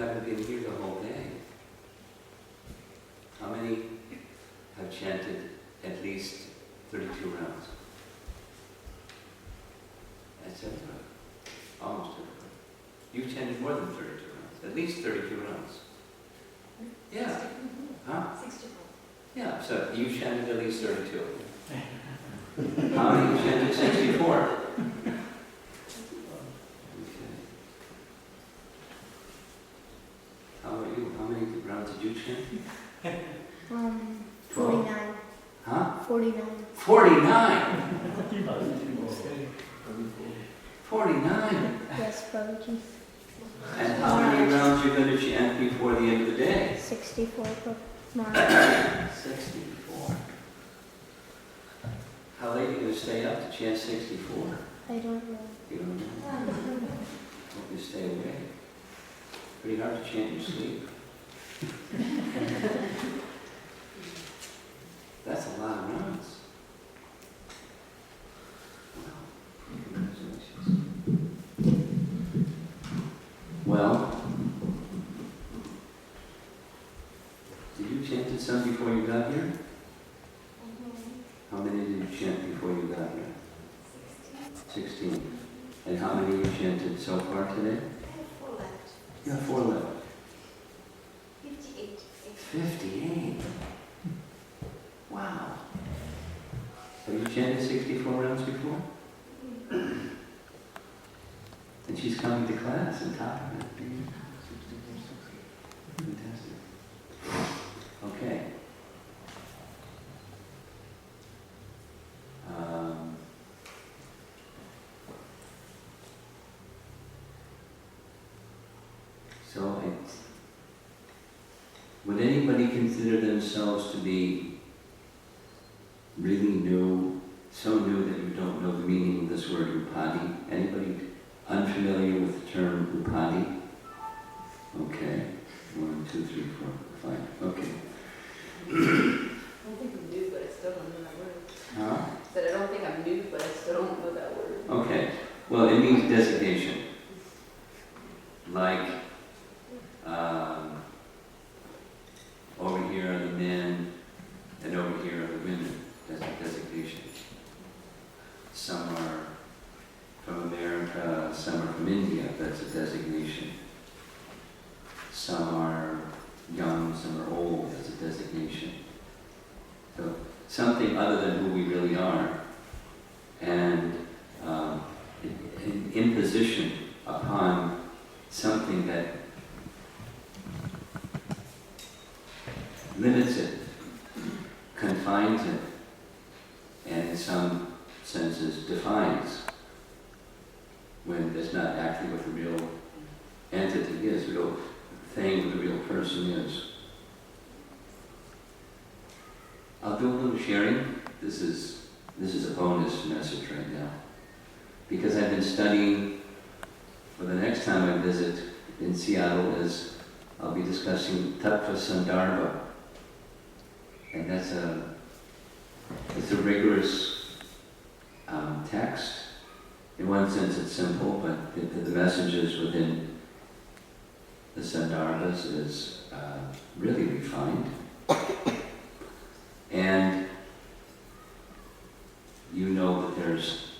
haven't been here the whole day? How many have chanted at least 32 rounds? That's everybody. Almost everybody. You've chanted more than 32 rounds. At least 32 rounds. Yeah. Huh? 64. Yeah, so you chanted at least 32. How many chanted 64? Okay. How about you? How many rounds did you chant? 49. Huh? 49. 49! 49! Yes, Prabhuji. And how many rounds are you going to chant before the end of the day? 64 tomorrow. 64. How late are you going to stay up to chant 64? I don't know. You don't know? Hope you stay awake. Pretty hard to chant in your sleep. That's a lot of rounds. Wow. Congratulations. Well, did you chant some before you got here? How many did you chant before you got here? 16. And how many you chanted so far today? I have 4 left. You have 4 left. 58. 58. Wow. Have you chanted 64 rounds before? And she's coming to class on top of it. Fantastic. Okay. So, would anybody consider themselves to be really new, so new that you don't know the meaning of this word upadi? Anybody unfamiliar with the term upadi? Okay. 1, 2, 3, 4, 5. Okay. I don't think I'm new, but I still don't know that word. Huh? I said I don't think I'm new, but I still don't know that word. Okay. Well, it means designation. Like, over here are the men, and over here are the women. That's a designation. Some are from America, some are from India. That's a designation. Some are young, some are old. That's a designation. So something other than who we really are, and an imposition upon something that limits it, confines it, and in some senses defines, when that's not actually what the real entity is, the real thing, what the real person is. I'll do a little sharing. This is a bonus message right now, because I've been studying. For the next time I visit in Seattle, I'll be discussing Tattva Sandarbha, and it's a rigorous text. In one sense, it's simple, but the messages within the Sandarbhas is really refined. And you know that there's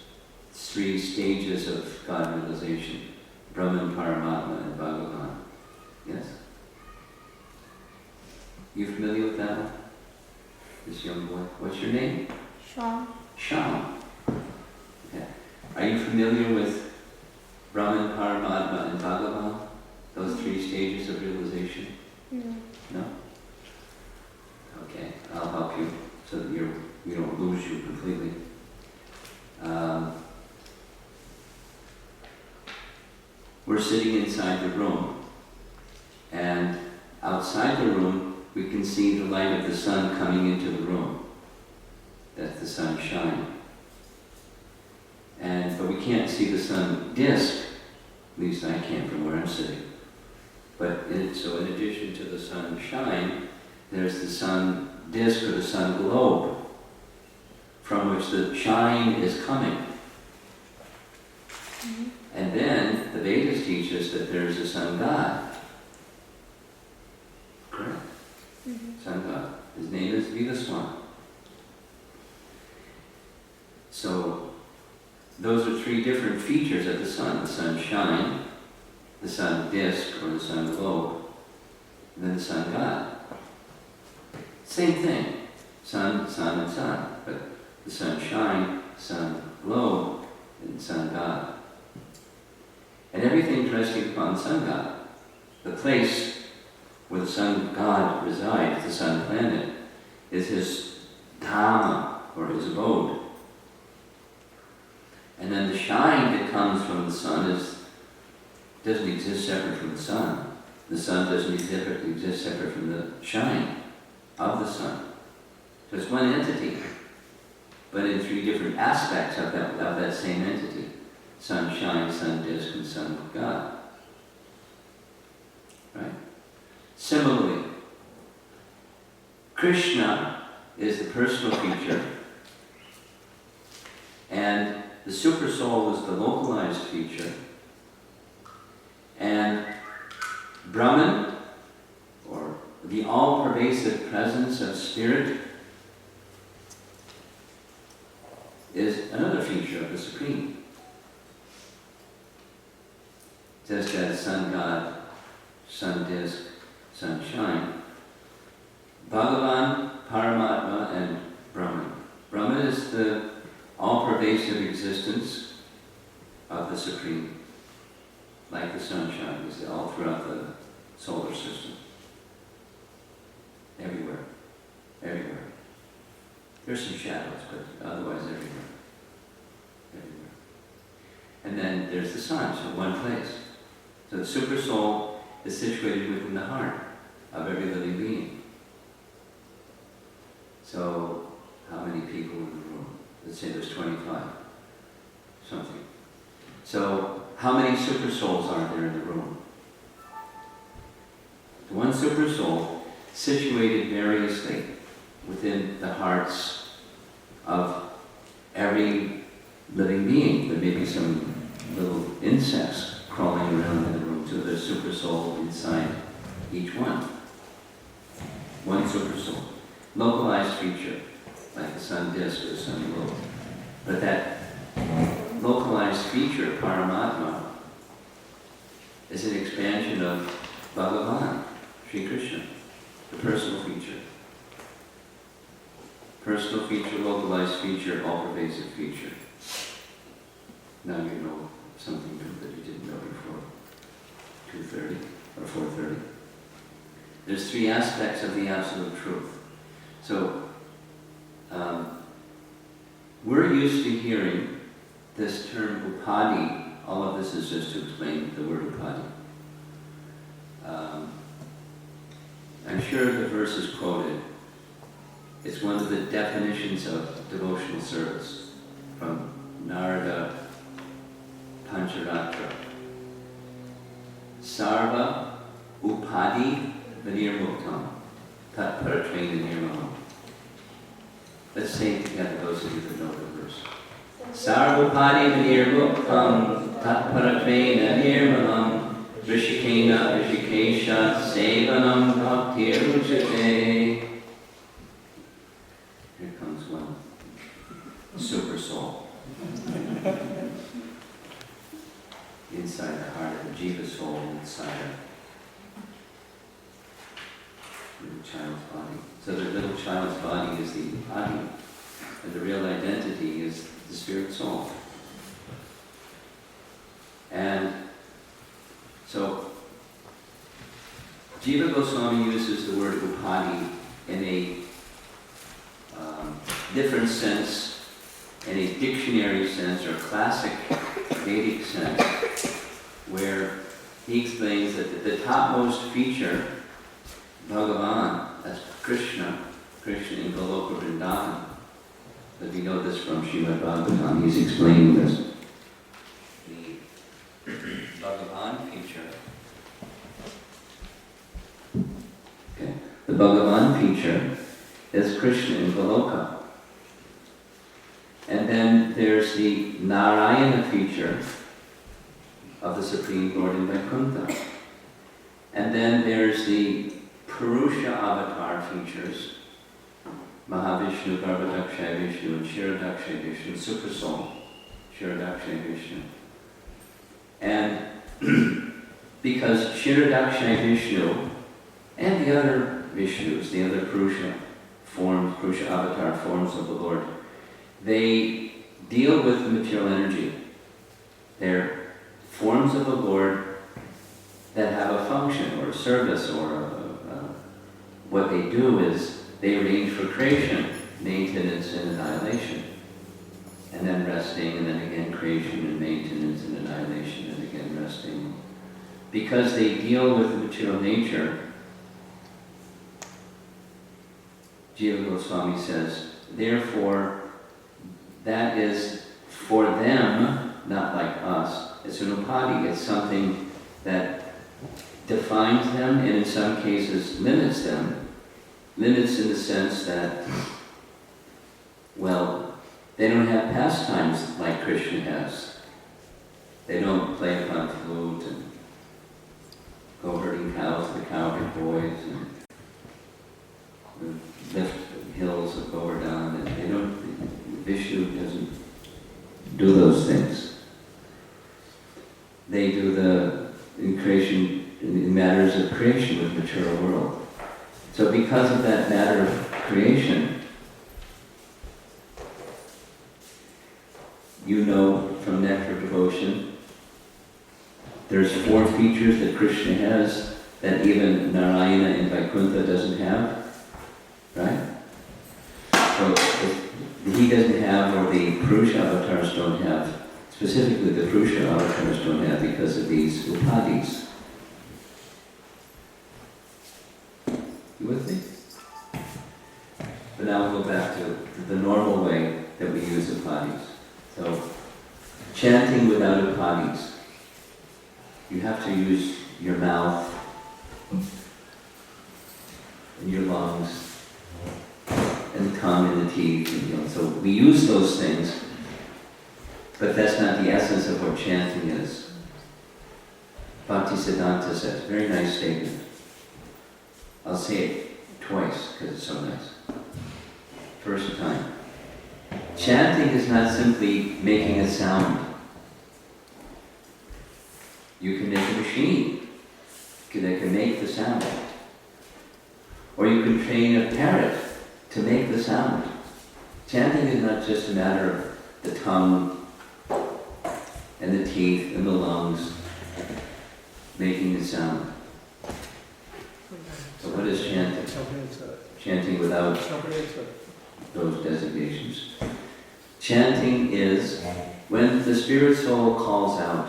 3 stages of God realization: Brahman, Paramatma, and Bhagavan. Yes? You familiar with that one? This young boy. What's your name? Sean. Sean. Okay. Are you familiar with Brahman, Paramatma, and Bhagavan? Those 3 stages of realization? No. No? Okay, I'll help you so that we don't lose you completely. We're sitting inside the room, and outside the room we can see the light of the sun coming into the room. That's the sun shine. But we can't see the sun disk, at least I can't from where I'm sitting. So in addition to the sun shine, there's the sun disk or the sun globe from which the shine is coming. Mm-hmm. And then the Vedas teach us that there's a sun god. His name is Vivaswan. So those are three different features of the sun. The sun shine, the sun disk or the sun globe, and then the sun god. Same thing. Sun, sun, and sun. But the sun shine, sun globe, and sun god. And everything resting upon the sun god. The place where the sun god resides, the sun planet, is his dhamma, or his abode. And then the shine that comes from the sun doesn't exist separate from the sun. The sun doesn't exist separate from the shine of the sun. So it's one entity, but in three different aspects of that same entity. Sun shine, sun disk, and sun god. Right? Similarly, Krishna is the personal feature, and the super soul is the localized feature, and Brahman, or the all-pervasive presence of spirit, is another feature of the Supreme. Just as sun god, sun disk, sun shine, Bhagavan, Paramatma, and Brahman. Brahman is the all-pervasive existence of the Supreme, like the sunshine is all throughout the solar system. Everywhere. Everywhere. There's some shadows, but otherwise everywhere. Everywhere. And then there's the sun, so one place. So the super soul is situated within the heart of every living being. So, how many people in the room? Let's say there's 25, something. So, how many super souls are there in the room? One super soul situated variously within the hearts of every living being. There may be some little insects crawling around in the room, so there's super soul inside each one. One super soul. Localized feature, like the sun disk or the sun globe. But that localized feature, Paramatma, is an expansion of Bhagavan, Sri Krishna, the personal feature. Personal feature, localized feature, all-pervasive feature. Now you know something new that you didn't know before. 2:30 or 4:30. There's three aspects of the absolute truth. So, we're used to hearing this term upadi. All of this is just to explain the word upadi. I'm sure the verse is quoted. It's one of the definitions of devotional service from Narada Pancharatra. Sarva upadi vinirmuktam tat paratraina nirmalam. Let's say it together, those of you that know the verse. Sarva upadi vinirmuktam tat paratraina nirmalam rishikena rishikesha sevanam bhaktir uchate. Here comes one super soul. Inside the heart of the Jiva soul, inside a little child's body. So the little child's body is the body, and the real identity is the spirit soul. And so Jiva Goswami uses the word upadi in a different sense, in a dictionary sense or classic Vedic sense, where he explains that the topmost feature, Bhagavan, that's Krishna in Goloka Vrindavan. But we know this from Srimad Bhagavatam. He's explaining this. The Bhagavan feature. Okay. The Bhagavan feature is Krishna in Goloka. And then there's the Narayana feature of the Supreme Lord in Vaikuntha. And then there's the Purusha avatar features Mahavishnu, Garbhodakshaya Vishnu, and Kshirodakshaya Vishnu, Super Soul, Kshirodakshaya Vishnu. And because Kshirodakshaya Vishnu and the other Vishnus, the other Purusha forms, Purusha avatar forms of the Lord, they deal with the material energy. They're forms of the Lord that have a function or a service, or what they do is they arrange for creation, maintenance, and annihilation. And then resting, and then again creation and maintenance and annihilation, and again resting. Because they deal with the material nature, Jiva Goswami says, therefore, that is for them, not like us. It's an upadi, it's something that defines them, and in some cases limits them. Limits in the sense that, well, they don't have pastimes like Krishna has. They don't play upon flute and go herding cows with the cowherd boys and lift hills of Govardhan, and they don't, Vishnu doesn't do those things. They do the in matters of creation with material world. So because of that matter of creation, you know from Nectar Devotion, there's 4 features that Krishna has that even Narayana and Vaikuntha doesn't have, right? So he doesn't have, or the Purusha avatars don't have, specifically the Purusha avatars don't have because of these upadis. You with me? But now we'll go back to the normal way that we use upadis. So, chanting without upadis. You have to use your mouth and your lungs and the tongue and the teeth. And, so we use those things, but that's not the essence of what chanting is. Bhaktisiddhanta says, very nice statement. I'll say it twice because it's so nice. First time. Chanting is not simply making a sound. You can make a machine that can make the sound. Or you can train a parrot to make the sound. Chanting is not just a matter of the tongue and the teeth and the lungs making the sound. So what is chanting? Chanting without those designations. Chanting is when the spirit soul calls out,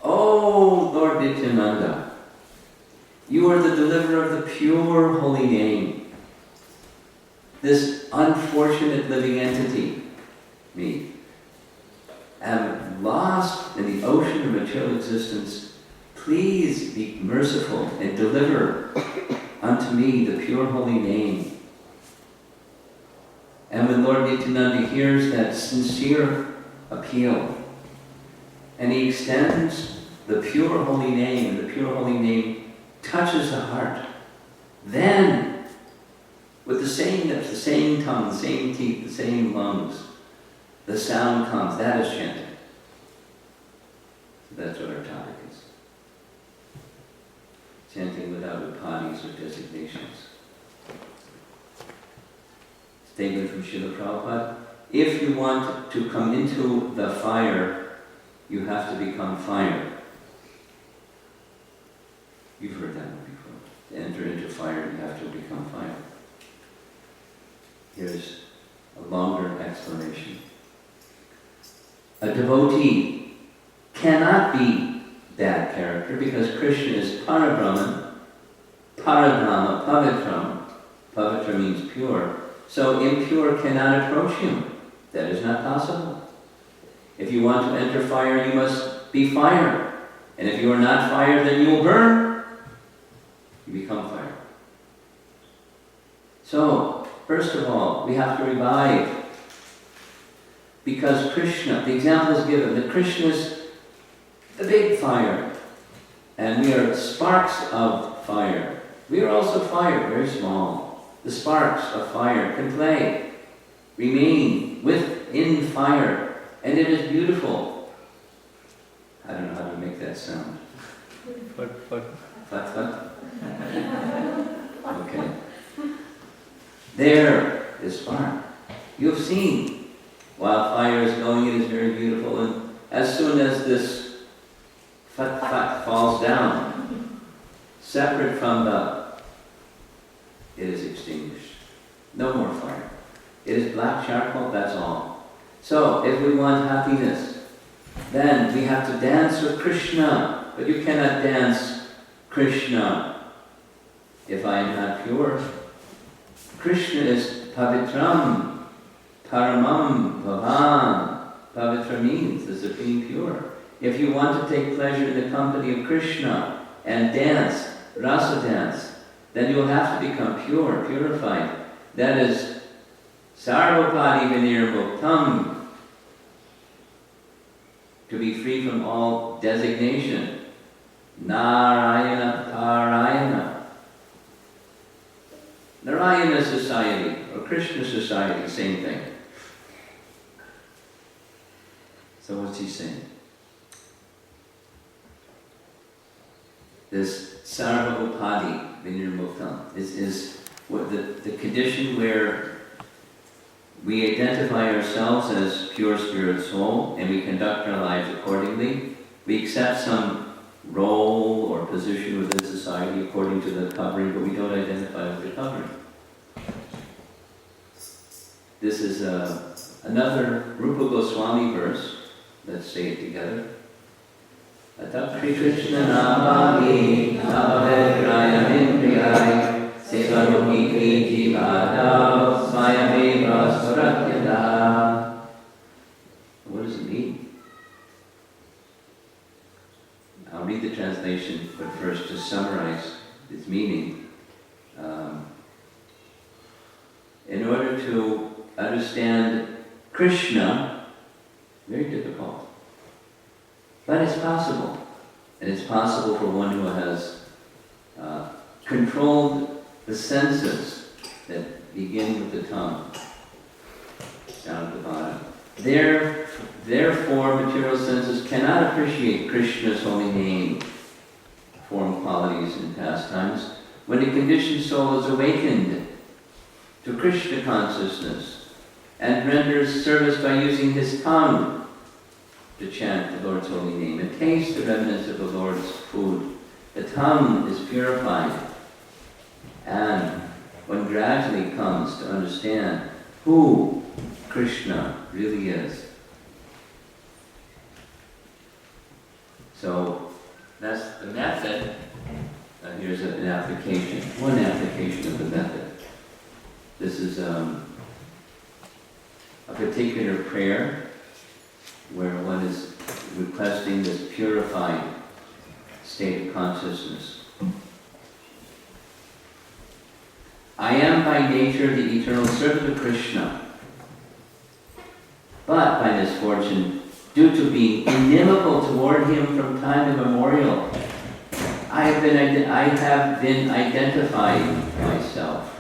"Oh Lord Nityananda, you are the deliverer of the pure holy name. This unfortunate living entity, me, am lost in the ocean of material existence. Please be merciful and deliver unto me the pure holy name." And when Lord Nityananda hears that sincere appeal, and he extends the pure holy name, and the pure holy name touches the heart, then, with the same lips, the same tongue, the same teeth, the same lungs, the sound comes. That is chanting. So that's what our topic is. Chanting without upadis or designations. Statement from Srila Prabhupada: if you want to come into the fire, you have to become fire. You've heard that one before. To enter into fire, you have to become fire. Here's a longer explanation. A devotee cannot be that character because Krishna is Parabrahman, Parabrahma, Pavitram. Pavitra means pure. So impure cannot approach him. That is not possible. If you want to enter fire, you must be fire. And if you are not fire, then you will burn. You become fire. So, first of all, we have to revive. Because Krishna, the example is given that Krishna is the big fire. And we are sparks of fire. We are also fire, very small. the sparks of fire can play, remain within fire, and it is beautiful. I don't know how to make that sound. But Fut, fut? Okay. There is fire. You've seen while fire is going, it is very beautiful, and as soon as this fut falls down, separate from it is extinguished. No more fire. It is black charcoal, that's all. So, if we want happiness, then we have to dance with Krishna. But you cannot dance Krishna if I am not pure. Krishna is pavitram, paramam, bhavan. Pavitra means the supreme pure. If you want to take pleasure in the company of Krishna and dance, rasa dance, then you will have to become pure, purified. That is sarvapadi vinirmuktam, to be free from all designation. Narayana Parayana. Narayana society or Krishna society, same thing. So what's he saying? This sarva upadi vinirmuktam is what the condition where we identify ourselves as pure spirit soul and we conduct our lives accordingly. We accept some role or position within society according to the covering, but we don't identify with the covering. This is another Rupa Goswami verse. Let's say it together. Atakri Krishna Namami Navavedraya Indriyai Sevaruhi Jivada Swayameva Suratyada. What does it mean? I'll read the translation, but first to summarize its meaning. In order to understand Krishna, very difficult, but it's possible. And it's possible for one who has controlled the senses that begin with the tongue, down at the bottom. Therefore, material senses cannot appreciate Krishna's holy name, form, qualities, and pastimes. When the conditioned soul is awakened to Krishna consciousness and renders service by using his tongue to chant the Lord's holy name and taste the remnants of the Lord's food, the tongue is purified, and one gradually comes to understand who Krishna really is. So that's the method. Here's an application, one application of the method. This is a particular prayer where one is requesting this purified state of consciousness. I am by nature the eternal servant of Krishna, but by misfortune, due to being inimical toward him from time immemorial, I have been identifying myself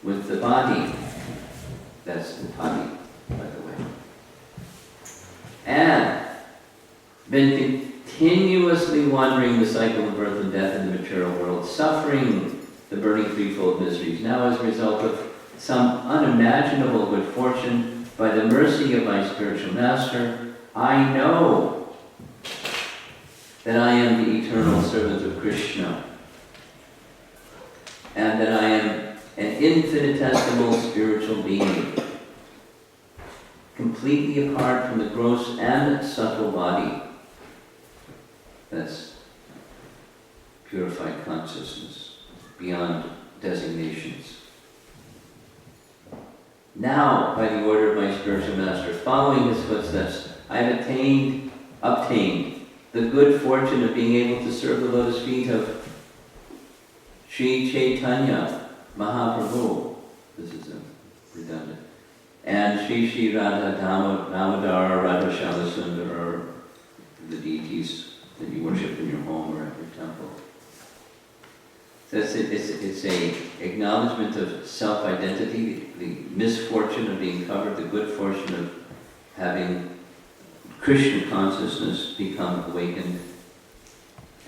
with the body. That's the body, by the way. And been continuously wandering the cycle of birth and death in the material world, suffering the burning threefold miseries. Now, as a result of some unimaginable good fortune, by the mercy of my spiritual master, I know that I am the eternal servant of Krishna, and that I am an infinitesimal spiritual being, completely apart from the gross and subtle body. That's purified consciousness, beyond designations. Now, by the order of my spiritual master, following his footsteps, I have obtained the good fortune of being able to serve the lotus feet of Sri Chaitanya Mahaprabhu. This is redundant. And Sri Radha Damodar, Radha Shalasundar, the deities that you worship in your home or at your temple. It's a acknowledgement of self-identity, the misfortune of being covered, the good fortune of having Krishna consciousness become awakened,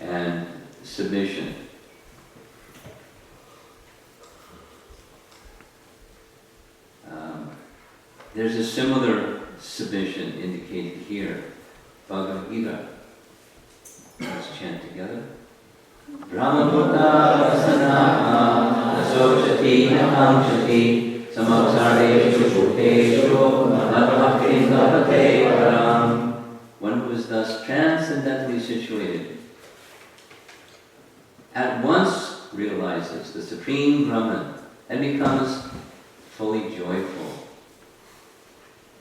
and submission. There's a similar submission indicated here. Bhagavad Gita. Let's chant together. Brahmabhuta vasana asocati nakamchati samavsareshu bhuteshu madhvakti navate param. One who is thus transcendently situated at once realizes the Supreme Brahman and becomes fully joyful.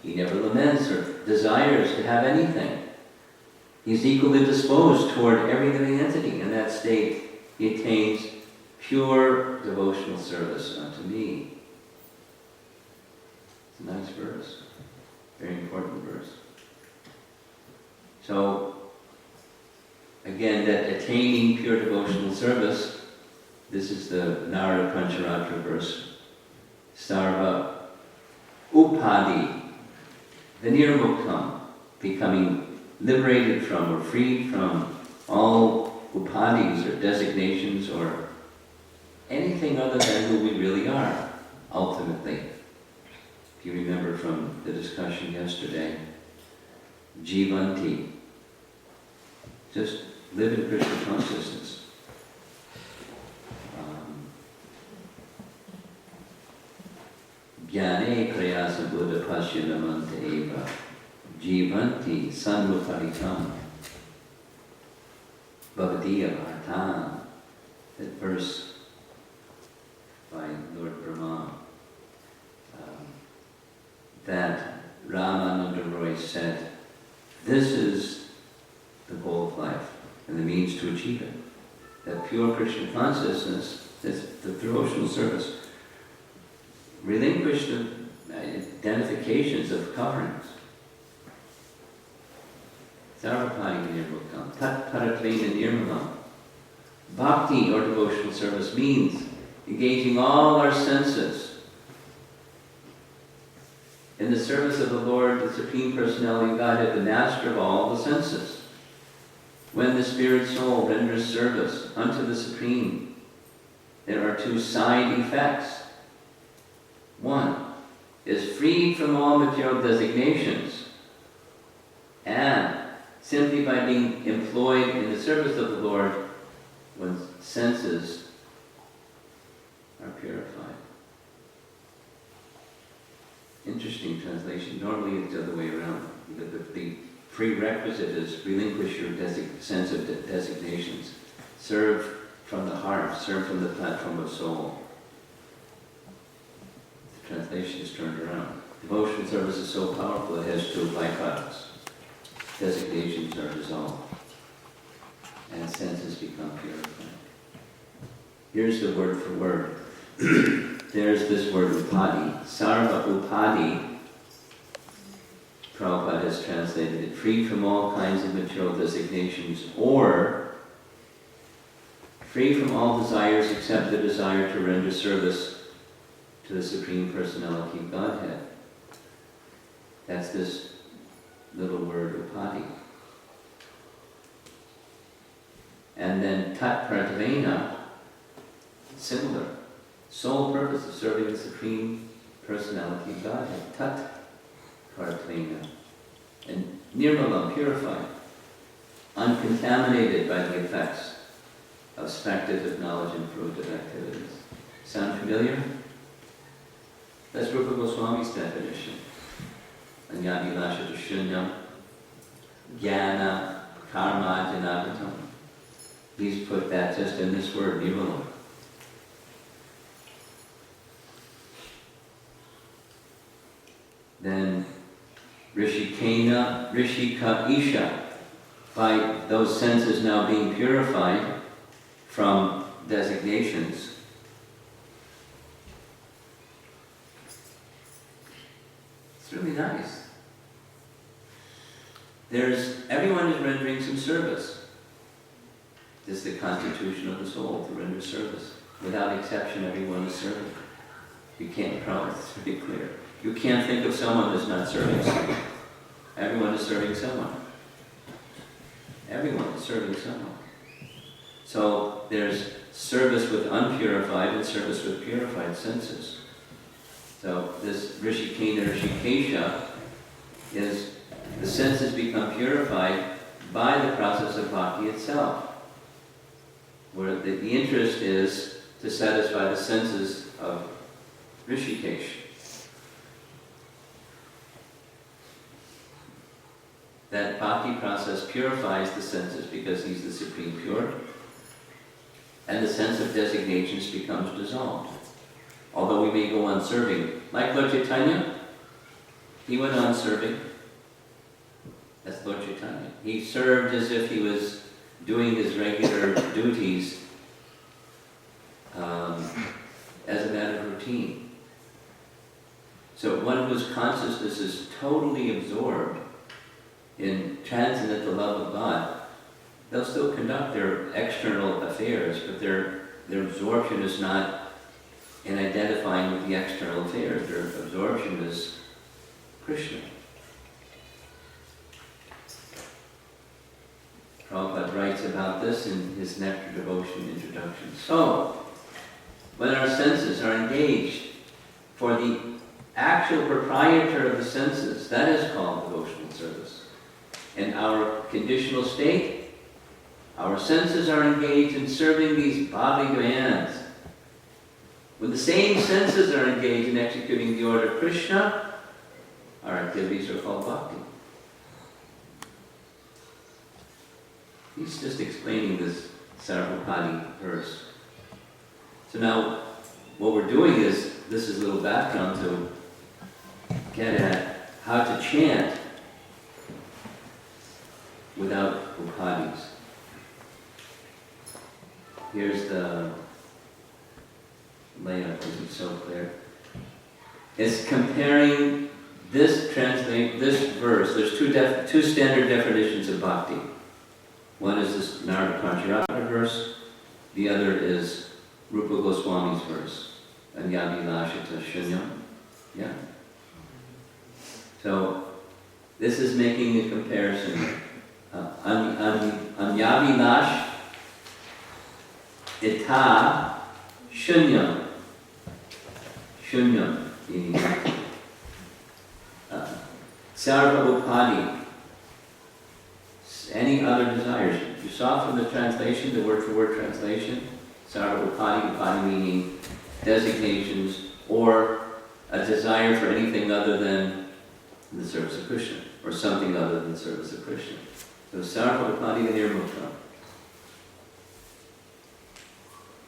He never laments or desires to have anything. He is equally disposed toward every living entity. In that state, he attains pure devotional service unto me. It's a nice verse. Very important verse. So, again, that attaining pure devotional service, this is the Narada Pancharatra verse. Sarva Upadi, the nirmuktam, becoming liberated from or freed from all upadis or designations or anything other than who we really are, ultimately. If you remember from the discussion yesterday, Jivanti, just live in Krishna consciousness. Jnane prayasa buddha pasyanamanta eva jivanti sanmukaritam bhavadiya bhartam. That verse by Lord Brahma that Ramananda Roy said, this is the goal of life and the means to achieve it. That pure Krishna consciousness, that's the devotional service. Relinquish the identifications of coverings. Sarvapadi nirmuktam, tat paratvena nirmalam. Bhakti, or devotional service, means engaging all our senses in the service of the Lord, the Supreme Personality of Godhead, the master of all the senses. When the spirit soul renders service unto the Supreme, there are two side effects. One is freed from all material designations, and simply by being employed in the service of the Lord, one's senses are purified. Interesting translation. Normally it's the other way around. The prerequisite is relinquish your sense of designations. Serve from the heart, serve from the platform of soul. Translation is turned around. Devotional service is so powerful it has two byproducts. Designations are dissolved and senses become purified. Here's the word for word. There's this word upadi. Sarva upadi, Prabhupada has translated it, free from all kinds of material designations, or free from all desires except the desire to render service to the Supreme Personality of Godhead. That's this little word upadi. And then tat pratavena, similar. Sole purpose of serving the Supreme Personality of Godhead. Tat pratavena. And nirmalam, purified, uncontaminated by the effects of speculative knowledge and fruitive activities. Sound familiar? That's Rupa Goswami's definition. Anyati lashata shunyam, jnana, karma, janagatam. He's put that just in this word, nirmalam. Then Rishika Isha, by those senses now being purified from designations, it's really nice. Everyone is rendering some service. It's the constitution of the soul to render service. Without exception, everyone is serving. You can't, it's pretty clear. You can't think of someone that's not serving someone. Everyone is serving someone. Everyone is serving someone. So there's service with unpurified and service with purified senses. So this Rishikena, Rishikesha is the senses become purified by the process of bhakti itself, where the interest is to satisfy the senses of Rishikesh. That bhakti process purifies the senses because he's the supreme pure, and the sense of designations becomes dissolved. Although we may go on serving, like Lord Chaitanya, he went on serving. That's Lord Chaitanya. He served as if he was doing his regular duties as a matter of routine. So one whose consciousness is totally absorbed in transcendental love of God, they'll still conduct their external affairs, but their absorption is not in identifying with the external affairs. Their absorption is Krishna. Prabhupada writes about this in his Nectar Devotion introduction. So, when our senses are engaged for the actual proprietor of the senses, that is called devotional service. In our conditional state, our senses are engaged in serving these bodily demands. When the same senses are engaged in executing the order of Krishna, our activities are called bhakti. He's just explaining this Sarvapadi verse. So now, what we're doing is, this is a little background to get at how to chant without upadis. Here's the layout, isn't so clear. It's comparing this verse. There's two standard definitions of bhakti. One is this Narada Pancharatta verse, the other is Rupa Goswami's verse, Anyavilashita Shunyam. Yeah. So this is making a comparison. Anyavilash ita shunyam. Shunyam meaning sarva upadi. Any other desires. You saw from the translation, the word-for-word translation, sarva upadi, upadi meaning designations or a desire for anything other than the service of Krishna, or something other than the service of Krishna. So sarva upadi nirmukta.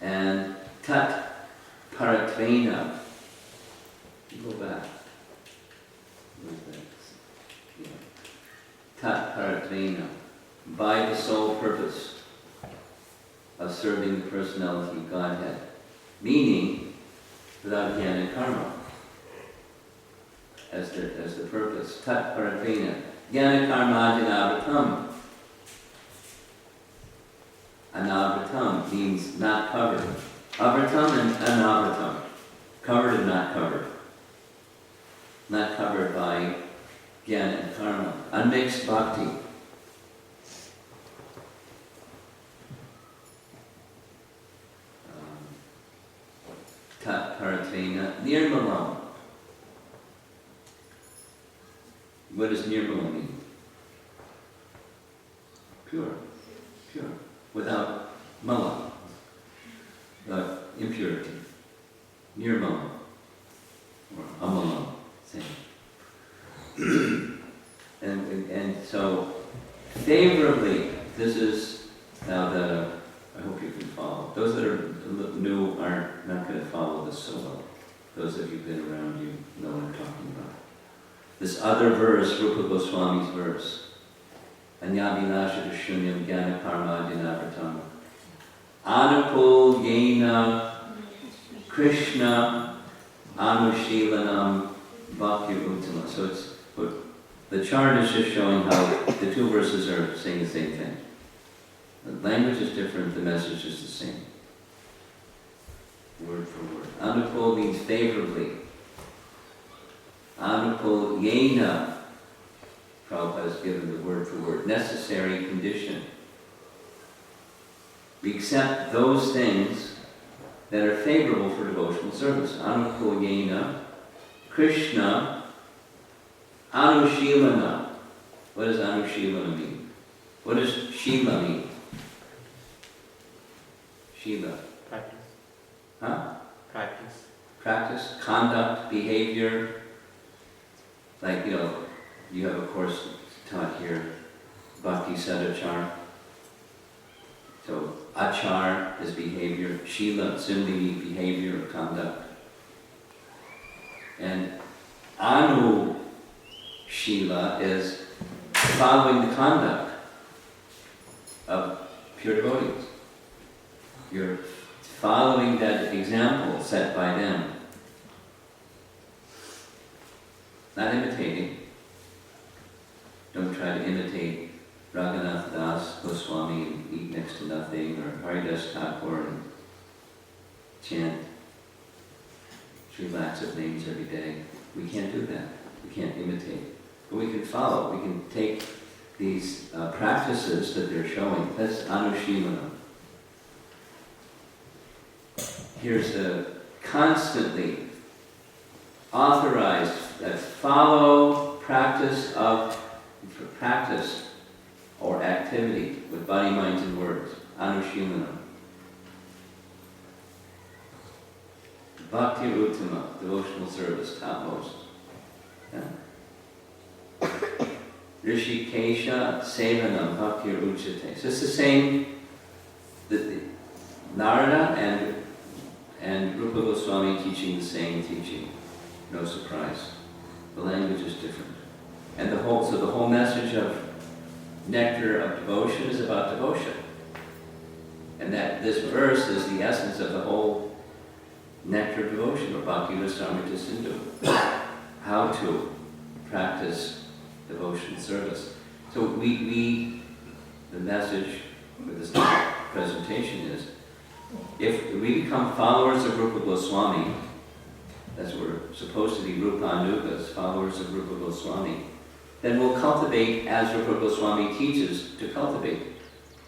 And tat paratvena. Go back. Where's that? Yeah. Tat paratvena. By the sole purpose of serving the personality of Godhead. Meaning, without jnana and karma as the purpose. Tat paratvena. Jnana karma anavratam. Anavratam means not covered. Avratam and anavratam. Covered and not covered. Not covered by jnana and karma. Unmixed bhakti. Tat paratvena nirmalam. What does nirmala mean? Pure. Pure. Without mala. Without impurity. Nirmala. Or amala. Same. and so, favorably, this is now I hope you can follow. Those that are new are not going to follow this so well. Those of you who've been around, you know what I'm talking about. This other verse, Rupa Goswami's verse, Anyavilashita Shunyam Jnana Karma Dinavratam. Anupul Yena Krishna Anushilanam Bhakti Uttama. So the chart is just showing how the two verses are saying the same thing. The language is different, the message is the same. Word for word. Anukul means favorably. Anukul yena. Prabhupada has given the word for word. Necessary condition. We accept those things that are favorable for devotional service. Anukul yena. Krishna. Anushilana. What does anushilana mean? What does shila mean? Shila. Practice. Huh? Practice. Practice, conduct, behavior. Like, you have a course taught here, Bhakti Sadachar. So, achar is behavior, shila, simply behavior or conduct. And anu shila is following the conduct of pure devotees. You're following that example set by them. Not imitating. Don't try to imitate Raghunath Das Goswami and eat next to nothing, or Haridas Thakur and chant Sri Lakhs names every day. We can't do that. We can't imitate. But we can follow. We can take these practices that they're showing. That's anushilana. Here's the constantly authorized that follow practice or activity with body, minds, and words. Anushilana. Bhakti Uttama, devotional service, topmost. Yeah. Rishikesha Sevanam Bhakti Uchate. So it's the same, the Narada and Rupa Goswami teaching the same teaching. No surprise. The language is different. And the whole message of Nectar of Devotion is about devotion. And that this verse is the essence of the whole Nectar of Devotion, or Bhakti Rasamrita Sindhu. How to practice devotion service. So the message with this presentation is, if we become followers of Rupa Goswami, as we're supposed to be Rupanugas, followers of Rupa Goswami, then we'll cultivate as Rupa Goswami teaches to cultivate.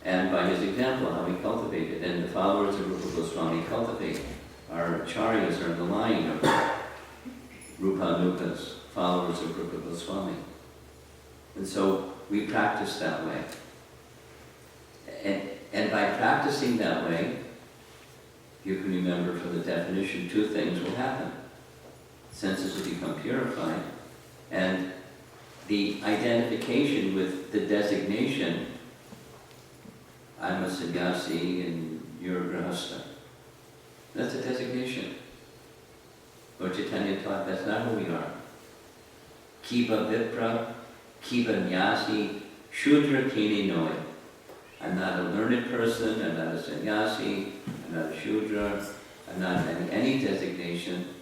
And by his example, how we cultivate it. And the followers of Rupa Goswami cultivate. Our acharyas are in the line of Rupanugas, followers of Rupa Goswami. And so we practice that way. And by practicing that way, you can remember from the definition, two things will happen. Senses will become purified, and the identification with the designation, I'm a sannyasi and you're a grahastha. That's a designation. Lord Chaitanya taught that's not who we are. Kiva vipra, kiva nyasi, shudra kini noi. I'm not a learned person, I'm not a sannyasi, I'm not a shudra, I'm not any designation.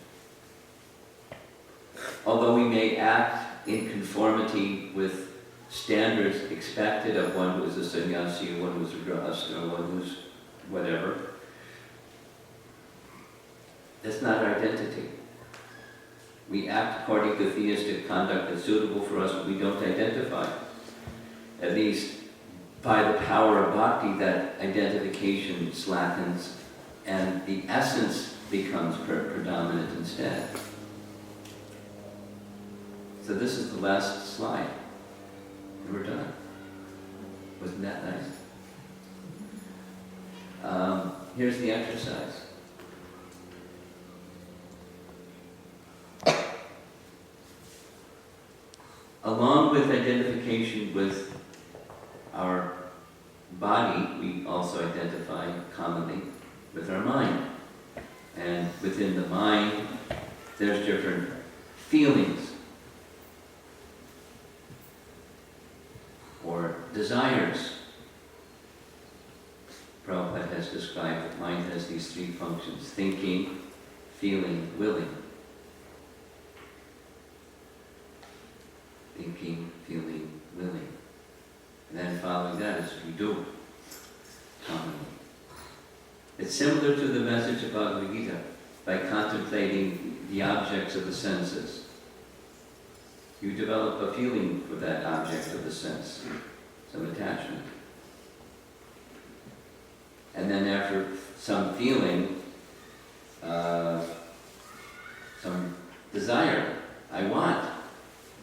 Although we may act in conformity with standards expected of one who is a sannyasi, or one who is a grahastha, or one who's whatever, that's not our identity. We act according to theistic conduct that's suitable for us, but we don't identify. At least by the power of bhakti, that identification slackens and the essence becomes predominant instead. So this is the last slide. And we're done. Wasn't that nice? Here's the exercise. Along with identification with our body, we also identify commonly with our mind. And within the mind, there's different feelings or desires. Prabhupada has described that mind has these three functions: thinking, feeling, willing. Thinking, feeling, willing. And then following that is we do. It's similar to the message of Bhagavad Gita, by contemplating the objects of the senses. You develop a feeling for that object of the sense, some attachment. And then after some feeling, some desire, I want,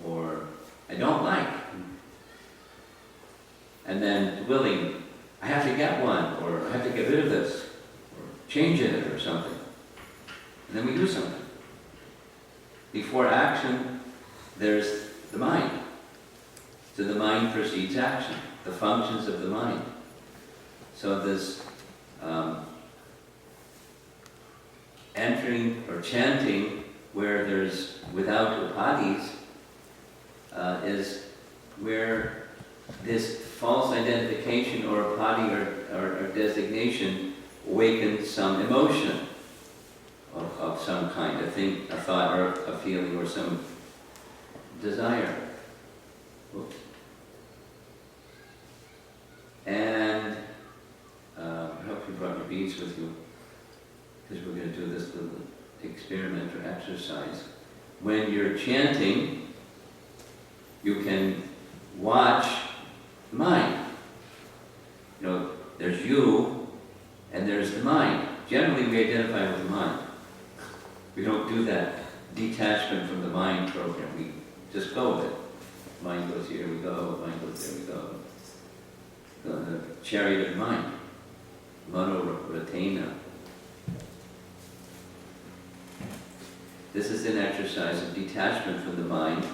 or I don't like. And then willing, I have to get one, or I have to get rid of this, or change it, or something. And then we do something. Before action, there's the mind. So the mind precedes action, the functions of the mind. So this entering or chanting where there's without upadhis is where this false identification or upadhi or designation awakens some emotion of some kind, a thought or a feeling or some desire. Oops. And I hope you brought your beads with you, because we're going to do this little experiment or exercise. When you're chanting, you can watch the mind. You know, there's you and there's the mind. Generally, we identify with the mind. We don't do that detachment from the mind program. We just go with it. Mind goes here, we go. Mind goes there, we go. The chariot of mind. Mano Ratena. This is an exercise of detachment from the mind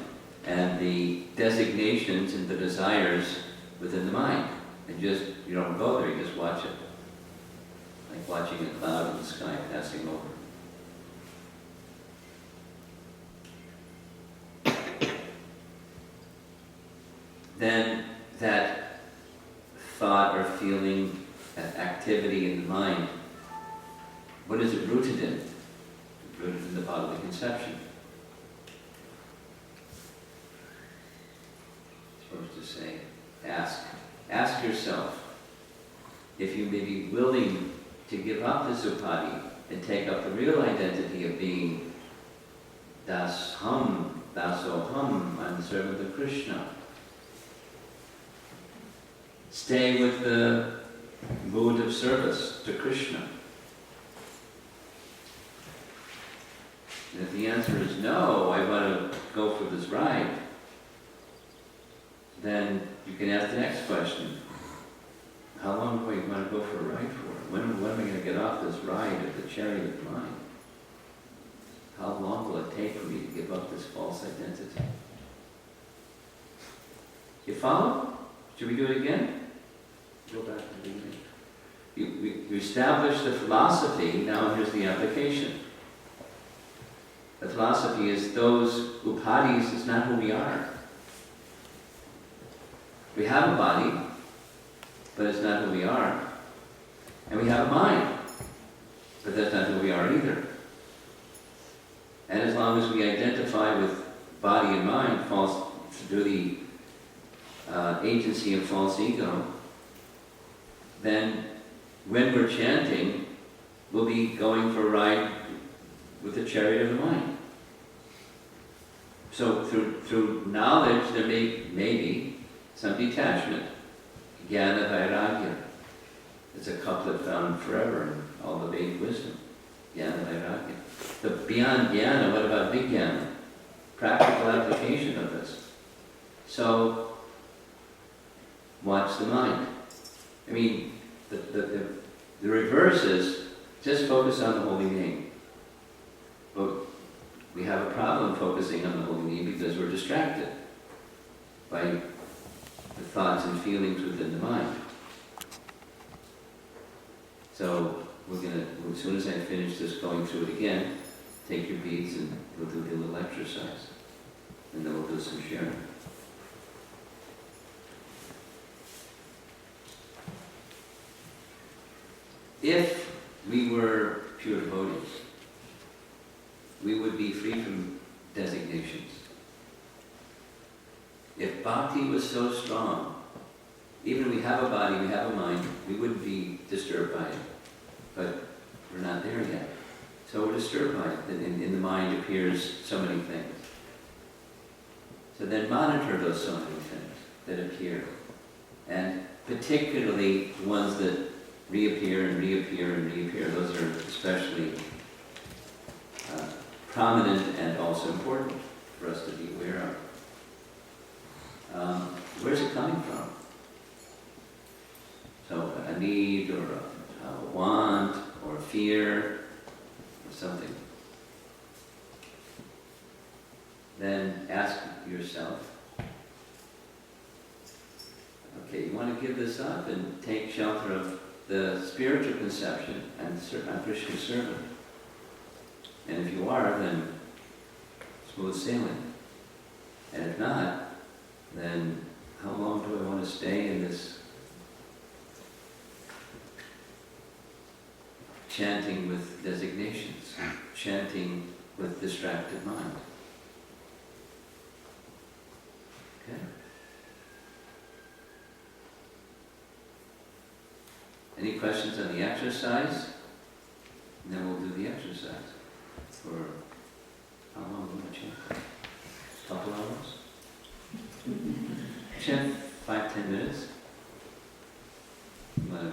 and the designations and the desires within the mind. And just, you don't go there, you just watch it. Like watching a cloud in the sky passing over. Then that thought or feeling, that activity in the mind, what is it rooted in? It's rooted in the bodily conception. Supposed to say, ask yourself if you may be willing to give up this upadhi and take up the real identity of being dasoham, I'm the servant of Krishna. Stay with the mood of service to Krishna. And if the answer is no, I want to go for this ride, then you can ask the next question. How long do I want to go for a ride for? When am I going to get off this ride of the chariot of mind? How long will it take for me to give up this false identity? You follow? Should we do it again? Go back to the beginning. You establish the philosophy, now here's the application. The philosophy is those upadhis is not who we are. We have a body, but it's not who we are. And we have a mind, but that's not who we are either. And as long as we identify with body and mind, through the agency of false ego, then when we're chanting, we'll be going for a ride with the chariot of the mind. So through knowledge, there may be some detachment. Jnana Vairagya. It's a couplet found forever in all the Vedic wisdom. Jnana Vairagya. But beyond jnana, what about vijnana? Practical application of this. So, watch the mind. I mean, the reverse is just focus on the holy name. But we have a problem focusing on the holy name because we're distracted by the thoughts and feelings within the mind. So we're going to, as soon as I finish this going through it again, take your beads and we'll do a little exercise. And then we'll do some sharing. If we were pure devotees, we would be free from designations. If bhakti was so strong, even if we have a body, we have a mind, we wouldn't be disturbed by it. but we're not there yet. So we're disturbed by it. In the mind appears so many things. So then monitor those so many things that appear. And particularly the ones that reappear and reappear and reappear. Those are especially prominent and also important for us to be aware of. Where's it coming from? So a need or a want or a fear or something. Then ask yourself, okay, you want to give this up and take shelter of the spiritual conception and I'm Krishna's servant. And if you are, then smooth sailing. And if not, then how long do I want to stay in this chanting with designations, chanting with distracted mind? Okay. Any questions on the exercise? And then we'll do the exercise. For how long do you want to chant? A couple hours? Chant 5-10 minutes. You want to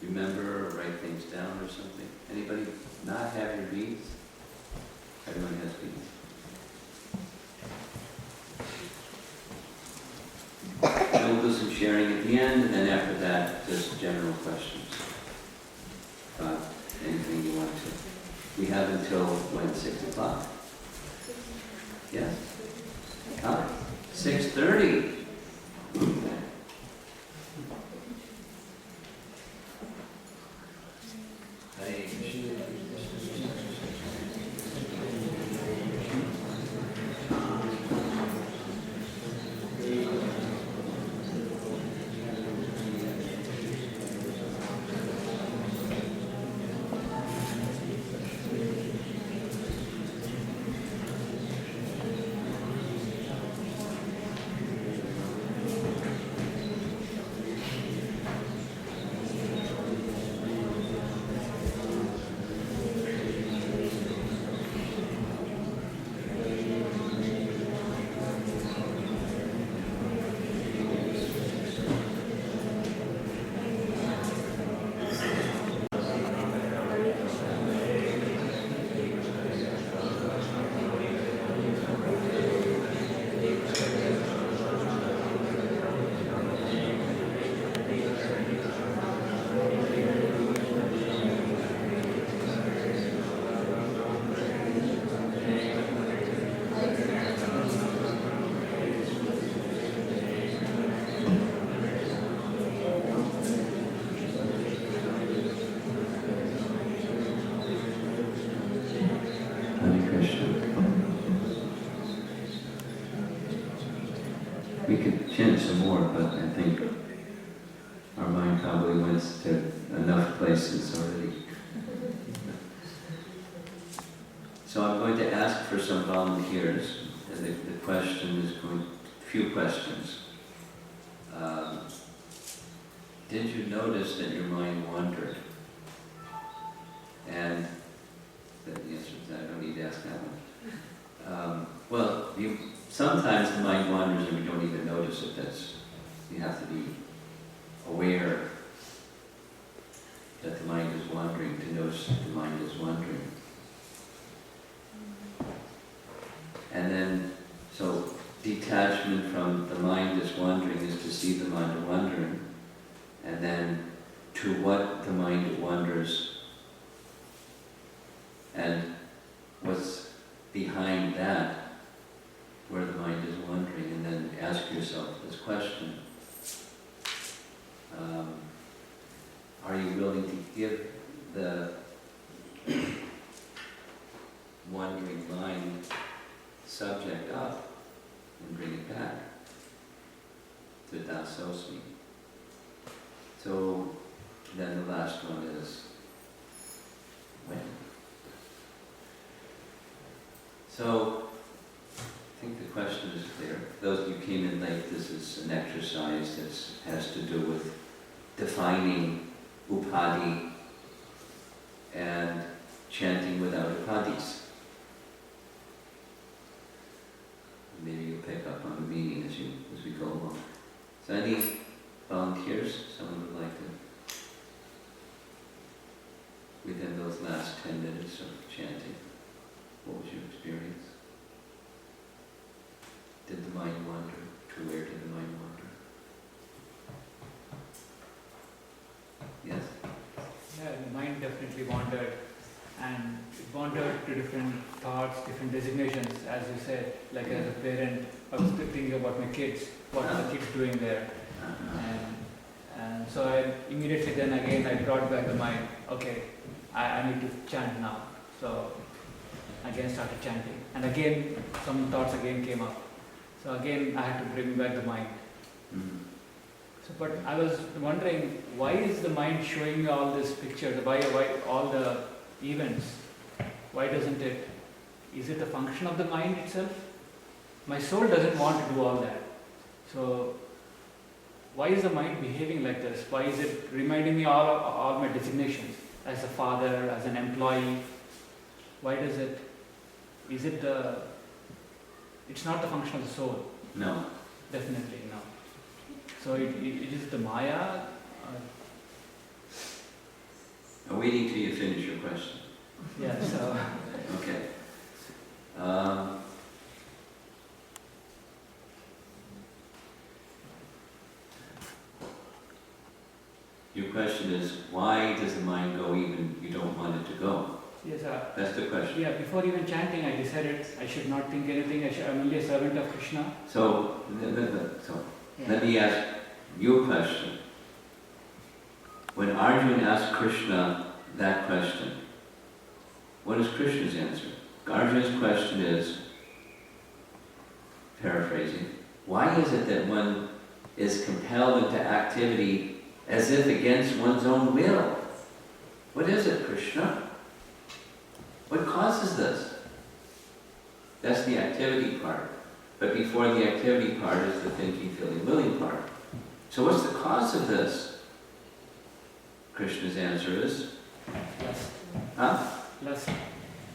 remember or write things down or something? Anybody not have your beads? Everyone has beads. And we'll do some sharing at the end, and then after that, just general questions about anything you want to. We have until, when, 6 o'clock? Yes? 6:30. We could chant some more, but I think our mind probably went to enough places already. So I'm going to ask for some volunteers, and the question is going, few questions. Did you notice that your mind wandered? And the answer is I don't need to ask that one. Well, sometimes the mind wanders and we don't even notice it. You have to be aware that the mind is wandering to notice that the mind is wandering. And then, so detachment from the mind is wandering is to see the mind wandering, and then to what the mind wanders and what's behind that, where the mind is wandering, and then ask yourself this question. Are you willing to give the wandering mind subject up and bring it back to dasosmi? So then the last one is when? So I think the question is clear. Those of you who came in late, this is an exercise that has to do with defining upadhi chanting without upadhis. Maybe you'll pick up on the meaning as we go along. So any volunteers? Someone would like to, within those last 10 minutes of chanting, what was your experience? Did the mind wander? To where did the mind wander? Yes? Yeah, the mind definitely wandered, and it wandered to different thoughts, different designations, as you said. Like as a parent, I was thinking about my kids, what are the kids doing there? And so I immediately then again I brought back the mind, okay, I need to chant now. So again started chanting. And again some thoughts again came up. So again I had to bring back the mind. Mm-hmm. So, but I was wondering, why is the mind showing me all these pictures? Why all the events? Why doesn't it? Is it a function of the mind itself? My soul doesn't want to do all that. So, why is the mind behaving like this? Why is it reminding me all my designations as a father, as an employee? Why does it? Is it the? It's not the function of the soul. No. Definitely no. So it is the Maya. I'm waiting till you finish your question. Yeah. So. Okay. Your question is, why does the mind go even you don't want it to go? Yes. That's the question. Yeah. Before even chanting, I decided I should not think anything. I'm only a servant of Krishna. So, let me ask you a question. When Arjuna asked Krishna that question, what is Krishna's answer? Arjuna's question is, paraphrasing, why is it that one is compelled into activity as if against one's own will? What is it, Krishna? What causes this? That's the activity part. But before the activity part is the thinking, feeling, willing part. So what's the cause of this? Krishna's answer is? Lust. Huh? Lust.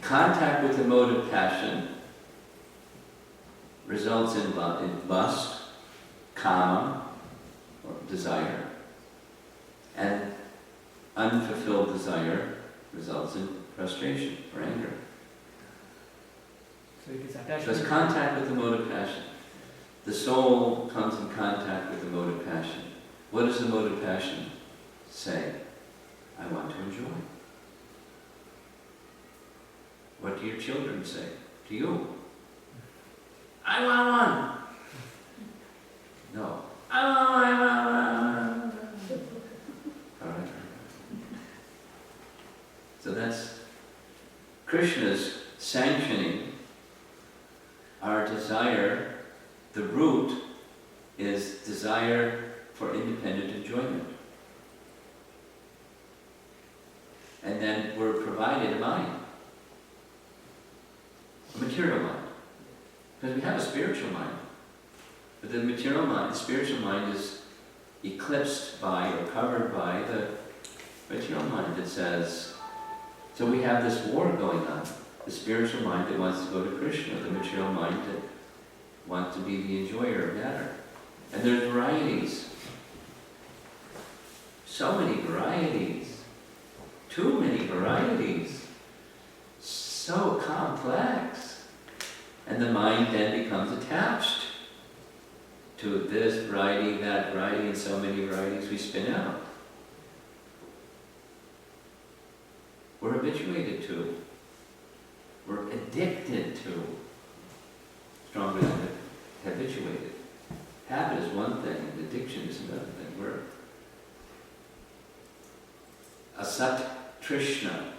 Contact with the mode of passion results in lust, kama, or desire, and unfulfilled desire results in frustration or anger. So it is attached. So it's contact with the mode of passion. The soul comes in contact with the mode of passion. What does the mode of passion say? I want to enjoy. What do your children say to you? I want one. No. I want one. All right. So that's Krishna's sanctioning our desire. The root is desire for independent enjoyment. And then we're provided a mind. A material mind. Because we have a spiritual mind. But the material mind, the spiritual mind is eclipsed by or covered by the material mind that says, so we have this war going on. The spiritual mind that wants to go to Krishna, the material mind that wants to be the enjoyer of matter. And there's varieties. So many varieties. Too many varieties. So complex. And the mind then becomes attached to this variety, that variety, and so many varieties we spin out. We're habituated to. We're addicted to. Stronger than habituated. Habit is one thing, and addiction is another thing. We're asat trishna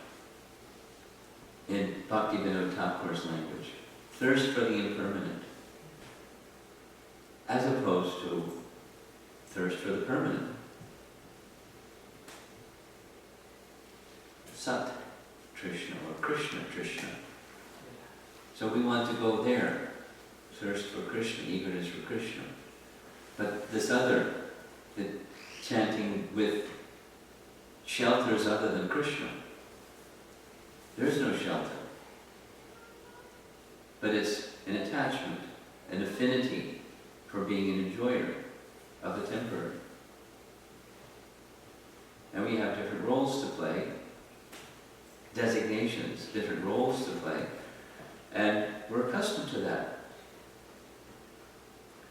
in Bhaktivinoda Thakur's language. Thirst for the impermanent. As opposed to thirst for the permanent. Sat Trishna or Krishna Trishna. So we want to go there. Thirst for Krishna, eagerness for Krishna. But this other, the chanting with shelters other than Krishna, There is no shelter. But it's an attachment, an affinity for being an enjoyer of the temporary. And we have different roles to play, designations, different roles to play, and we're accustomed to that.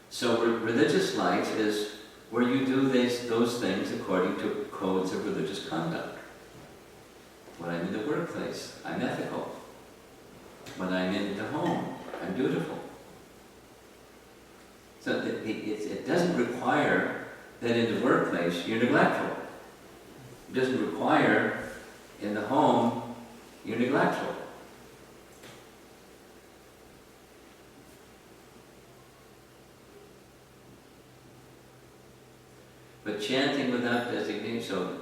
So religious life is where you do those things according to codes of religious conduct. When I'm in the workplace, I'm ethical. When I'm in the home, I'm dutiful. So it doesn't require that in the workplace you're neglectful. It doesn't require in the home you're neglectful. But chanting without designation, so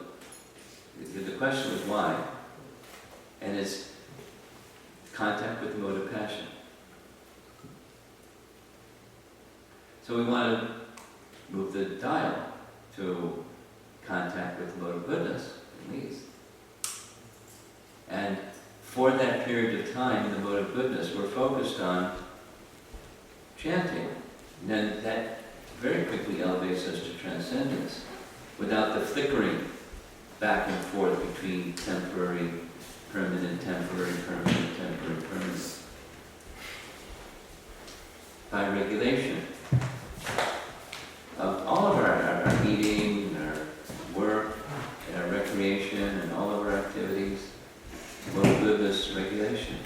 the question was why? And it's contact with the mode of passion. So we want to move the dial to contact with the mode of goodness, at least. And for that period of time in the mode of goodness, we're focused on chanting. And then that very quickly elevates us to transcendence without the flickering back and forth between temporary, permanent, temporary, permanent, temporary, permanent. By regulation of all of our eating, our work, and our recreation, and all of our activities, mode of goodness regulation.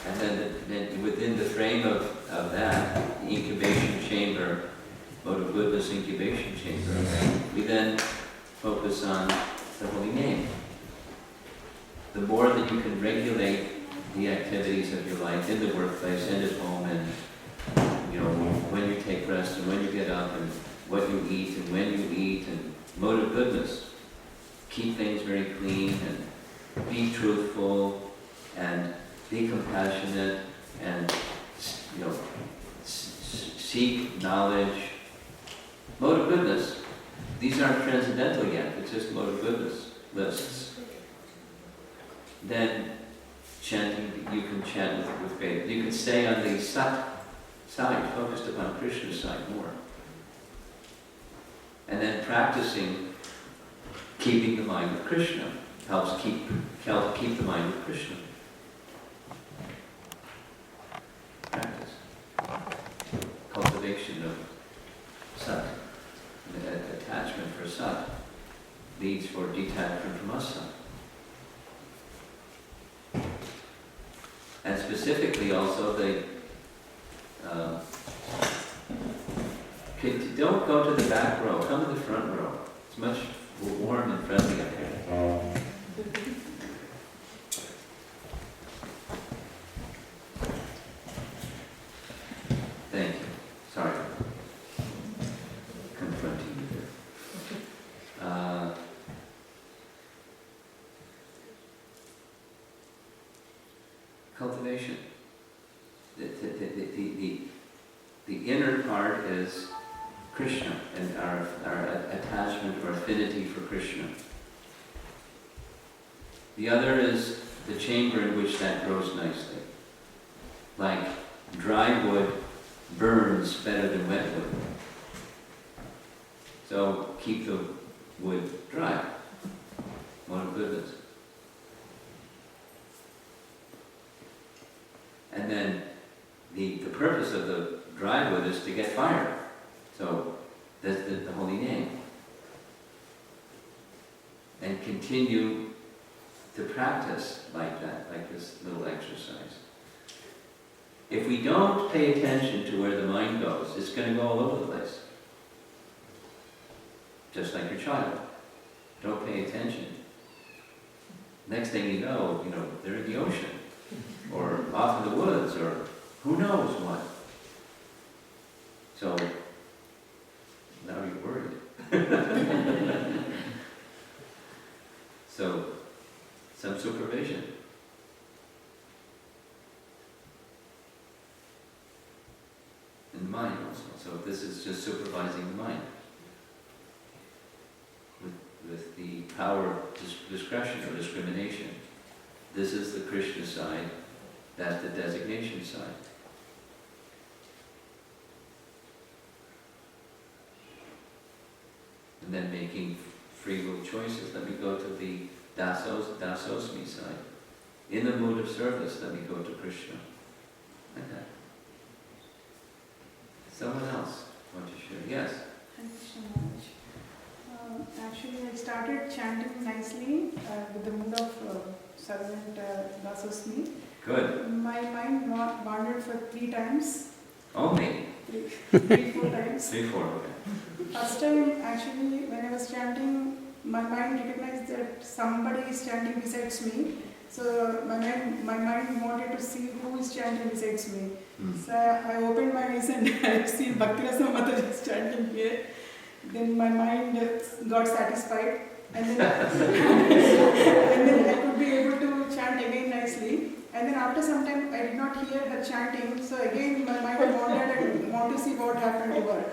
And then within the frame of that, the incubation chamber, mode of goodness incubation chamber, we then focus on the holy name. The more that you can regulate the activities of your life in the workplace and at home, and when you take rest and when you get up and what you eat and when you eat, and mode of goodness, keep things very clean and be truthful and be compassionate and seek knowledge. Mode of goodness, these aren't transcendental yet, it's just mode of goodness lists. Then chanting, you can chant with faith. You can stay on the sat side, focused upon Krishna's side more. And then practicing keeping the mind with Krishna helps keep the mind with Krishna. Practice. Cultivation of sat. Attachment for sat leads for detachment from asat. And specifically also don't go to the back row, come to the front row. It's much warm and friendly up here. Thank you. Sorry. Confronting you there. Cultivation. The inner part is Krishna and our attachment or affinity for Krishna. The other is the chamber in which that grows nicely. Like dry wood burns better than wet wood. So keep the wood dry. Mode of goodness. And then the purpose of the dry wood is to get fire. So that's the holy name. And continue to practice like that, like this little exercise. If we don't pay attention to where the mind goes, it's going to go all over the place. Just like your child. Don't pay attention. Next thing you know, they're in the ocean. Or off in the woods, or who knows what. So, now you're worried. So, some supervision. In the mind also. So this is just supervising the mind. power discretion or discrimination. This is the Krishna side, that's the designation side. And then making free will choices. Let me go to the dasosmi side. In the mood of service, let me go to Krishna. Like that. Someone else want to share? Yes. Thank you so much. Actually, I started chanting nicely with the mood of servant Dasosmi. Good. My mind wandered for 3 times. Only? 3-4 times. 3, 4, okay. First time, actually, when I was chanting, my mind recognized that somebody is chanting besides me. So my mind wanted to see who is chanting besides me. So I opened my eyes and I see Bhaktirasa Mataji is chanting here. Then my mind got satisfied, and then and then I could be able to chant again nicely. And then after some time I did not hear her chanting, so again my mind wandered and wanted to see what happened to her.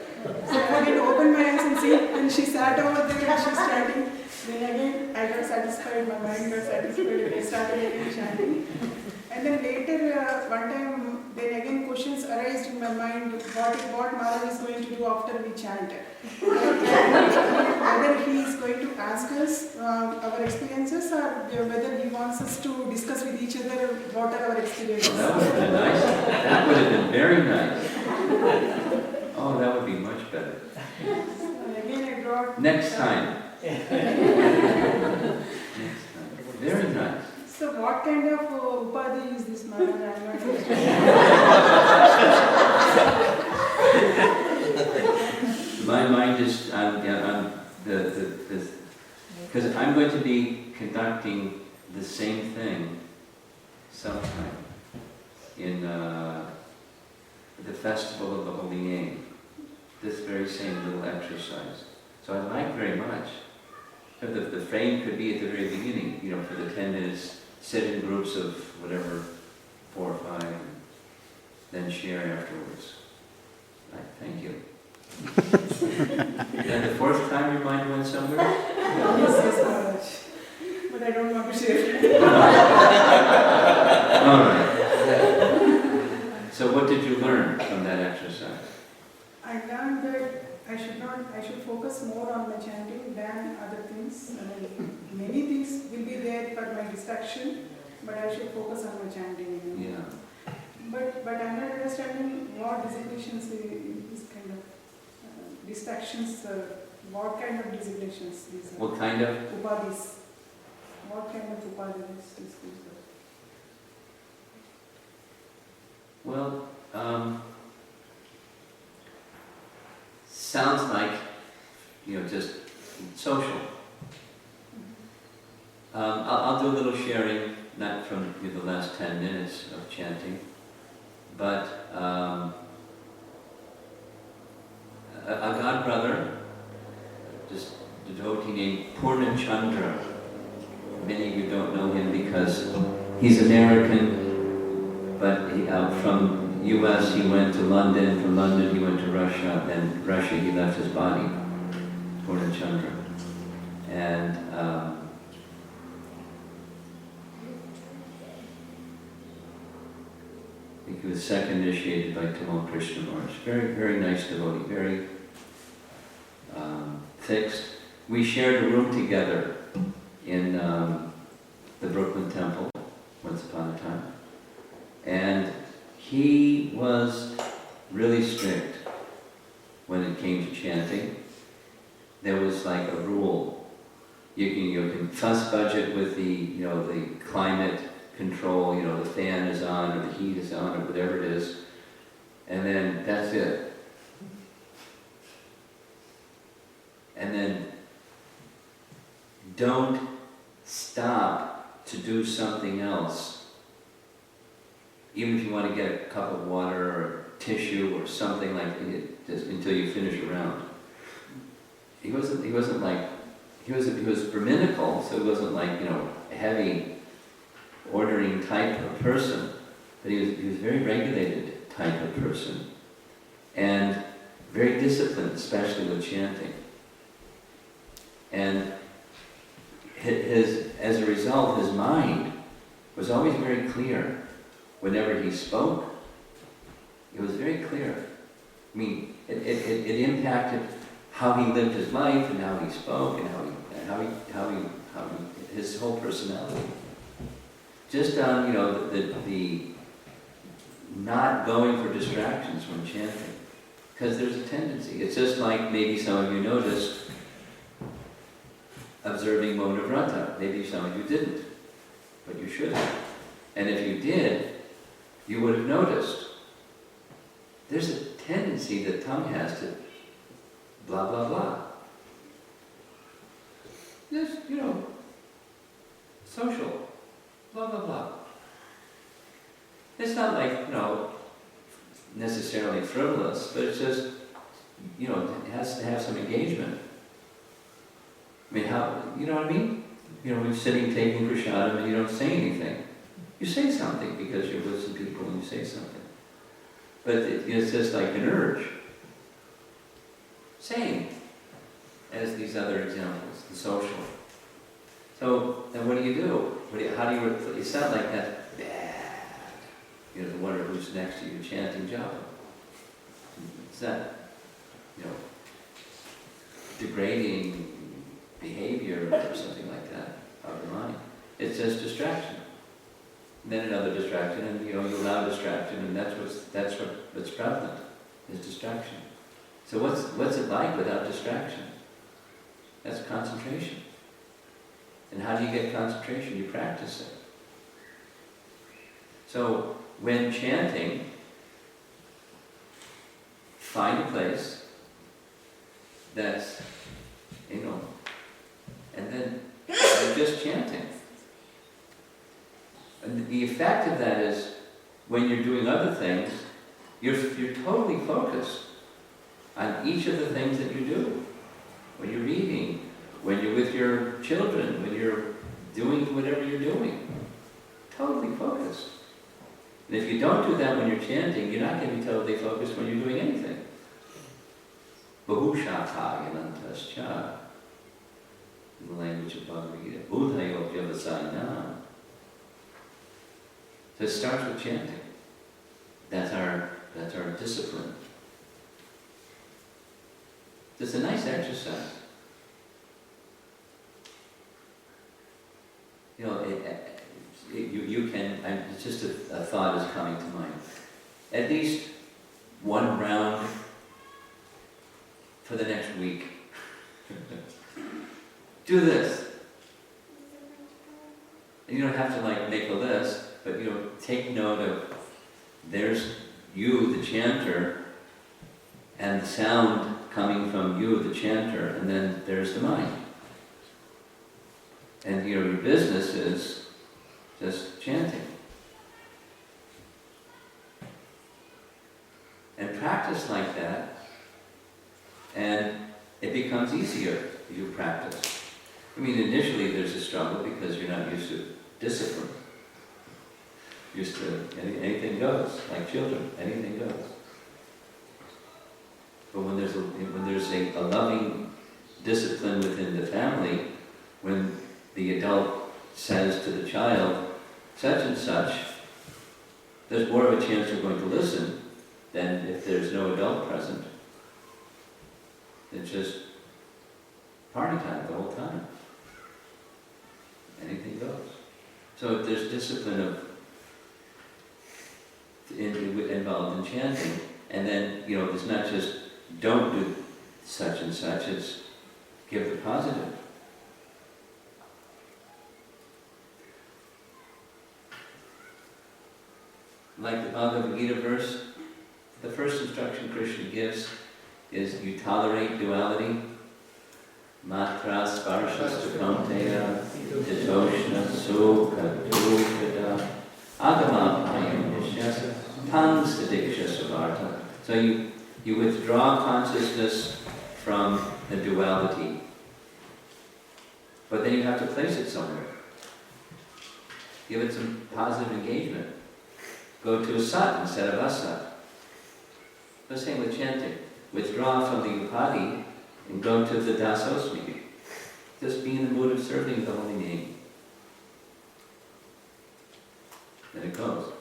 So I again opened my eyes and see, and she sat over there and she's chanting. Then again I got satisfied, my mind got satisfied, and I started again chanting. And then later, one time, then again questions arised in my mind, what Maharaj is going to do after we chant. Whether he is going to ask us our experiences, or whether he wants us to discuss with each other what are our experiences. That would have been nice. That would have been very nice. Oh, that would be much better. So again I brought... Next time. Next time. Very nice. So what kind of upadhi is this, Maharaj? I am not sure. My mind is, because I'm going to be conducting the same thing sometime in the Festival of the Holy Name, this very same little exercise. So I like very much. The frame could be at the very beginning, for the 10 minutes, sit in groups of whatever, 4 or 5, and then share afterwards. Right, thank you. Then the 4th time your mind went somewhere? Yes, Maharaj. But I don't want to share. All right. So what did you learn from that exercise? I learned that I should focus more on my chanting than other things. Many things will be there for my distraction, but I should focus on my chanting. Yeah. But I'm not understanding what designations is kind of distractions. What kind of designations these are? What kind of? Upadhis. What kind of upadhis is this? Well, sounds like, just social. I'll do a little sharing, not from the last 10 minutes of chanting, but a god brother, just devotee named Purna Chandra. Many of you don't know him because he's American, but from US he went to London, from London he went to Russia, then Russia he left his body, Purna Chandra. And he was second initiated by Tamal Krishna Maharaj. Very, very nice devotee, very fixed. We shared a room together in the Brooklyn Temple once upon a time. And he was really strict when it came to chanting. There was like a rule. You can fuss budget with the climate control, the fan is on or the heat is on or whatever it is, and then that's it. And then don't stop to do something else. Even if you want to get a cup of water or tissue or something like it, just until you finish a round. He was Brahminical, so he wasn't like, a heavy ordering type of person, but he was very regulated type of person, and very disciplined, especially with chanting. And as a result, his mind was always very clear. Whenever he spoke, it was very clear. I mean, it impacted how he lived his life and how he spoke and how his whole personality. Just on, the not going for distractions when chanting. Because there's a tendency. It's just like maybe some of you noticed observing Mona Vrata. Maybe some of you didn't, but you should have. And if you did, you would have noticed there's a tendency that tongue has to blah, blah, blah. Just, social, blah, blah, blah. It's not like, necessarily frivolous, but it's just, it has to have some engagement. I mean, you know what I mean? When you're sitting taking prasadam and you don't say anything. You say something because you're with some people and you say something. But it's just like an urge. Same as these other examples, the social. So, then what do you do? It's not like that bad, the wonder who's next to you chanting japa. It's that, degrading behavior or something like that of the mind. It's just distraction. And then another distraction, and you allow distraction, and that's what's prevalent, is distraction. So what's it like without distraction? That's concentration. And how do you get concentration? You practice it. So when chanting, find a place that's, and then you're just chanting. And the effect of that is, when you're doing other things, you're totally focused on each of the things that you do. When you're reading, when you're with your children, when you're doing whatever you're doing. Totally focused. And if you don't do that when you're chanting, you're not going to be totally focused when you're doing anything. Bahushata yanantascha. In the language of Bhagavad Gita. Buddhayo vyavasana. So it starts with chanting. That's our discipline. It's a nice exercise. You can, it's just a thought is coming to mind. At least one round for the next week. Do this. And you don't have to make a list, but take note of, there's you, the chanter, and the sound coming from you, the chanter, and then there's the mind. And your business is just chanting. And practice like that, and it becomes easier if you practice. I mean, initially there's a struggle because you're not used to discipline. Used to anything goes, like children, anything goes. But when there's a loving discipline within the family, when the adult says to the child, such and such, there's more of a chance you're going to listen than if there's no adult present. It's just party time the whole time. Anything goes. So there's discipline involved in chanting, and then, it's not just don't do such and such, it's give the positive. Like the Bhagavad Gita verse, the first instruction Krishna gives is you tolerate duality. Matra sparshastu kaunteya titoshna sukha dukada agamapayam nishyasa tanstadiksha savarta. So you withdraw consciousness from the duality, but then you have to place it somewhere. Give it some positive engagement. Go to a sat instead of asat. The same with chanting. Withdraw from the upadhi and go to the dasosmi. Just be in the mood of serving the holy name. Then it goes.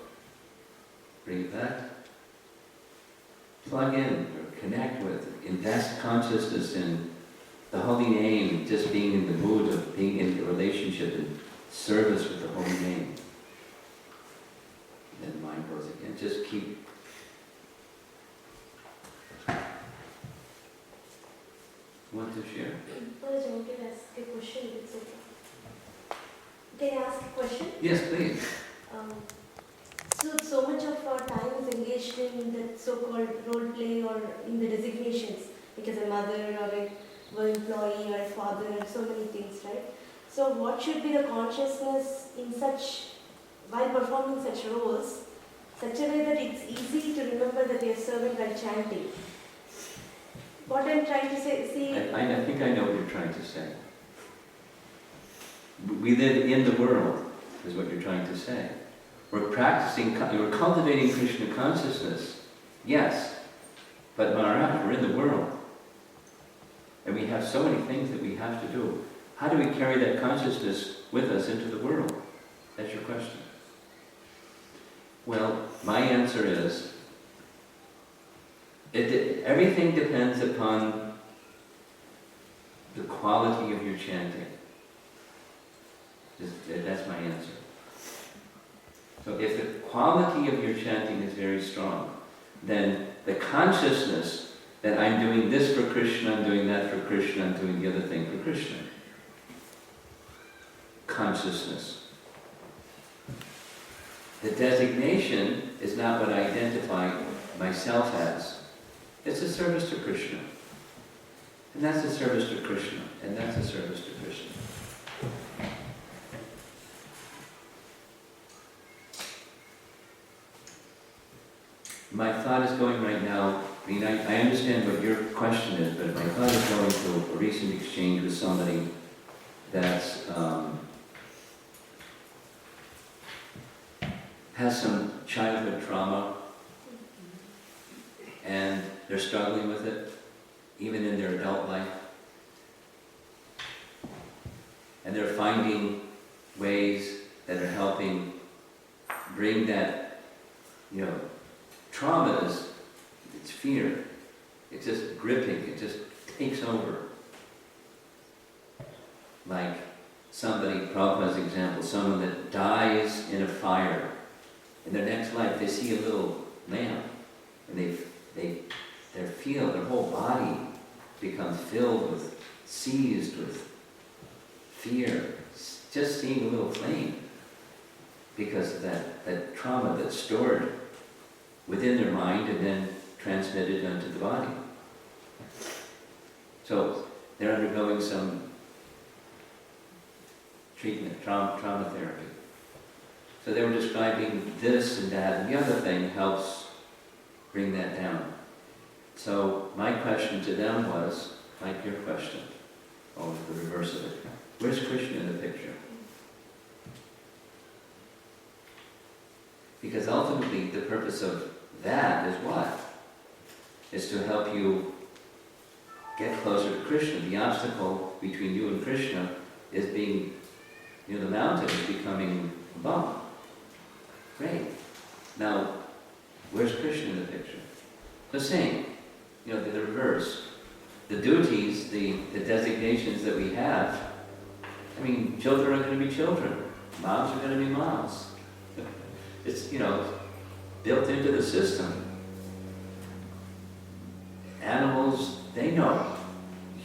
Bring it back. Plug in or connect with, invest consciousness in the holy name, just being in the mood of being in the relationship and service with the holy name. And then the mind goes again. Just keep. Want to share? Maharaja, can I ask a question? It's okay. Can I ask a question? Yes, please. So much of our time is engaged in the so-called role play or in the designations, because a mother or an employee or a father, so many things, right? So what should be the consciousness in such, while performing such roles, such a way that it's easy to remember that we are serving while chanting? What I'm trying to say, I think I know what you're trying to say. We live in the world, is what you're trying to say. We're practicing, we're cultivating Krishna consciousness, yes, but Maharaj, we're in the world. And we have so many things that we have to do. How do we carry that consciousness with us into the world? That's your question. Well, my answer is, everything depends upon the quality of your chanting. That's my answer. So if the quality of your chanting is very strong, then the consciousness that I'm doing this for Krishna, I'm doing that for Krishna, I'm doing the other thing for Krishna. Consciousness. The designation is not what I identify myself as. It's a service to Krishna. And that's a service to Krishna. And that's a service to Krishna. My thought is going right now, I mean, I understand what your question is, but my thought is going to a recent exchange with somebody that's has some childhood trauma, and they're struggling with it, even in their adult life. And they're finding ways that are helping bring that, trauma is, it's fear. It's just gripping, it just takes over. Like somebody, Prabhupada's example, someone that dies in a fire. In their next life, they see a little lamp, and they feel their whole body becomes filled with, seized with fear, just seeing a little flame, because of that trauma that's stored within their mind and then transmitted onto the body. So they're undergoing some treatment, trauma therapy. So they were describing this and that, and the other thing helps bring that down. So my question to them was, like your question, or the reverse of it, where's Krishna in the picture? Because ultimately the purpose of that is what? Is to help you get closer to Krishna. The obstacle between you and Krishna is being, the mountain is becoming a bump. Great. Now, where's Krishna in the picture? The same. The reverse. The duties, the designations that we have, children are going to be children. Moms are going to be moms. It's, built into the system. Animals, they know.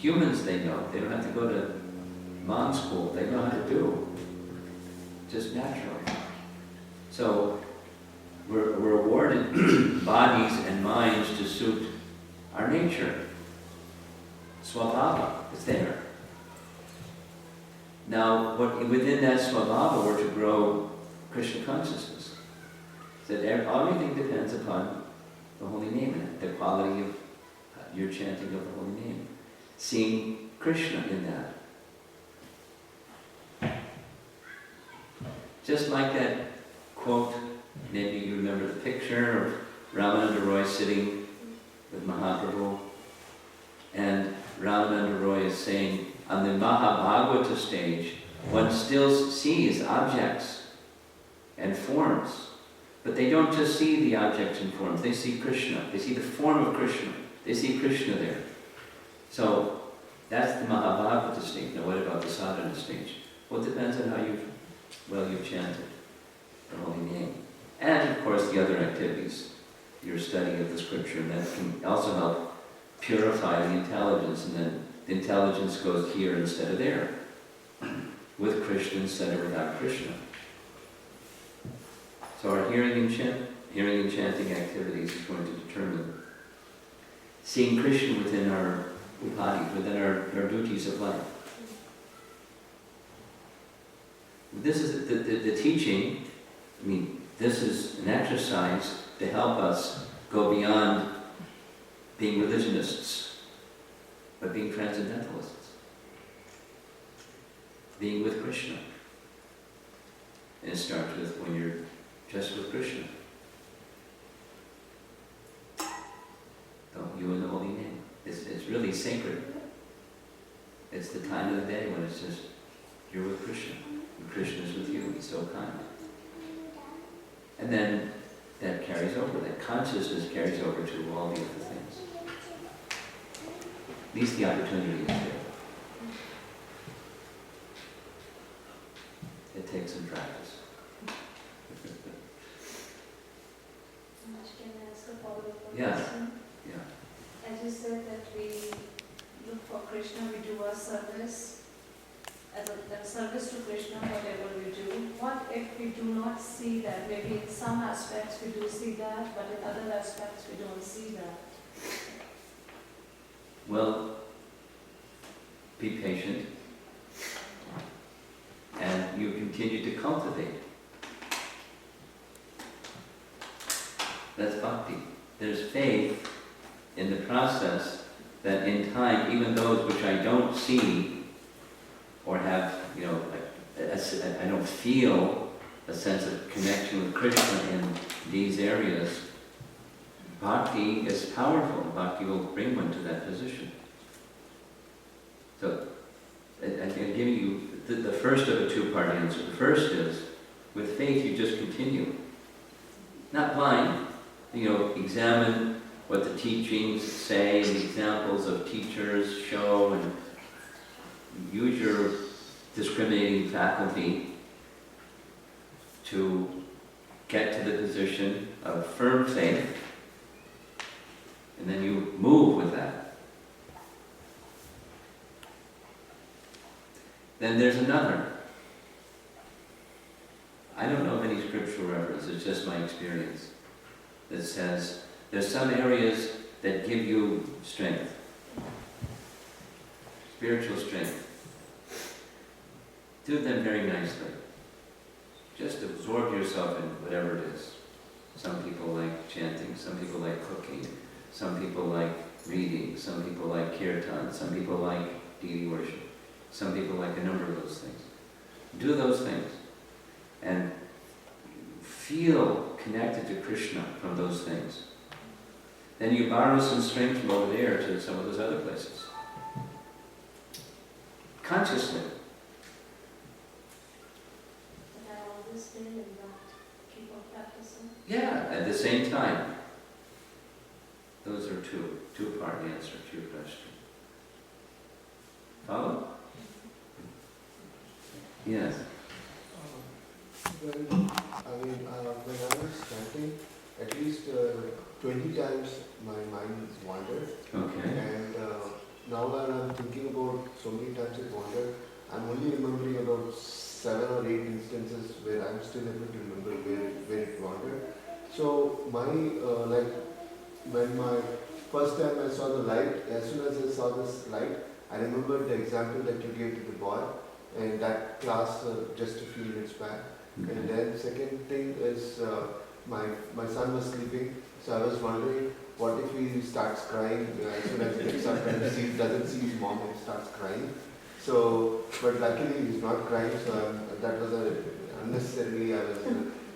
Humans, they know. They don't have to go to mom school. They know how to do. Just naturally. So, we're awarded bodies and minds to suit our nature. Swabhava is there. Now, within that swabhava, we're to grow Krishna consciousness. So everything depends upon the holy name and the quality of your chanting of the holy name. Seeing Krishna in that. Just like that quote, maybe you remember the picture of Ramananda Roy sitting with Mahaprabhu, and Ramananda Roy is saying, on the Mahabhagavata stage, one still sees objects and forms, but they don't just see the objects and forms, they see Krishna, they see the form of Krishna, they see Krishna there. So that's the Mahabhagavata stage. Now what about the sadhana stage? Well, it depends on how you've chanted the holy name. And of course the other activities, your study of the scripture, and that can also help purify the intelligence, and then the intelligence goes here instead of there, with Krishna instead of without Krishna. So our hearing and chanting activities is going to determine seeing Krishna within our upadhi, within our duties of life. This is the teaching. I mean, this is an exercise to help us go beyond being religionists, but being transcendentalists, being with Krishna. And it starts with when you're just with Krishna. You in the holy name. It's really sacred. It's the time of the day when it's just, you're with Krishna, and Krishna is with you. He's so kind. And then that carries over, that consciousness carries over to all the other things. At least the opportunity is there. It takes some practice. Can I ask a follow-up Yeah. question? Yeah. As you said that we look for Krishna, we do our service, as a service to Krishna, whatever we do. What if we do not see that? Maybe in some aspects we do see that, but in other aspects we don't see that. Well, be patient, and you continue to cultivate. That's bhakti. There's faith in the process that in time, even those which I don't see or have, I don't feel a sense of connection with Krishna in these areas, bhakti is powerful. Bhakti will bring one to that position. So, I'm giving you the first of a two-part answer. The first is, with faith you just continue. Not blind, examine what the teachings say and the examples of teachers show, and use your discriminating faculty to get to the position of firm faith, and then you move with that. Then there's another. I don't know of any scriptural reference, it's just my experience, that says there's some areas that give you strength, spiritual strength. Do them very nicely. Just absorb yourself in whatever it is. Some people like chanting, some people like cooking, some people like reading, some people like kirtan, some people like deity worship, some people like a number of those things. Do those things and feel connected to Krishna from those things. Then you borrow some strength from over there to some of those other places. Consciously. But I always stay and not keep on practicing. Yeah, at the same time. Those are two-part answer to your question. Follow? Yes. When I was chanting, at least 20 times my mind wandered. Okay. And now that I'm thinking about so many times it wandered, I'm only remembering about 7 or 8 instances where I'm still able to remember where it wandered. So when my first time I saw the light, as soon as I saw this light, I remembered the example that you gave to the boy in that class just a few minutes back. And then second thing is my son was sleeping, so I was wondering what if he starts crying as soon as he gets up and doesn't see his mom and starts crying. So, but luckily he's not crying, so that was unnecessarily,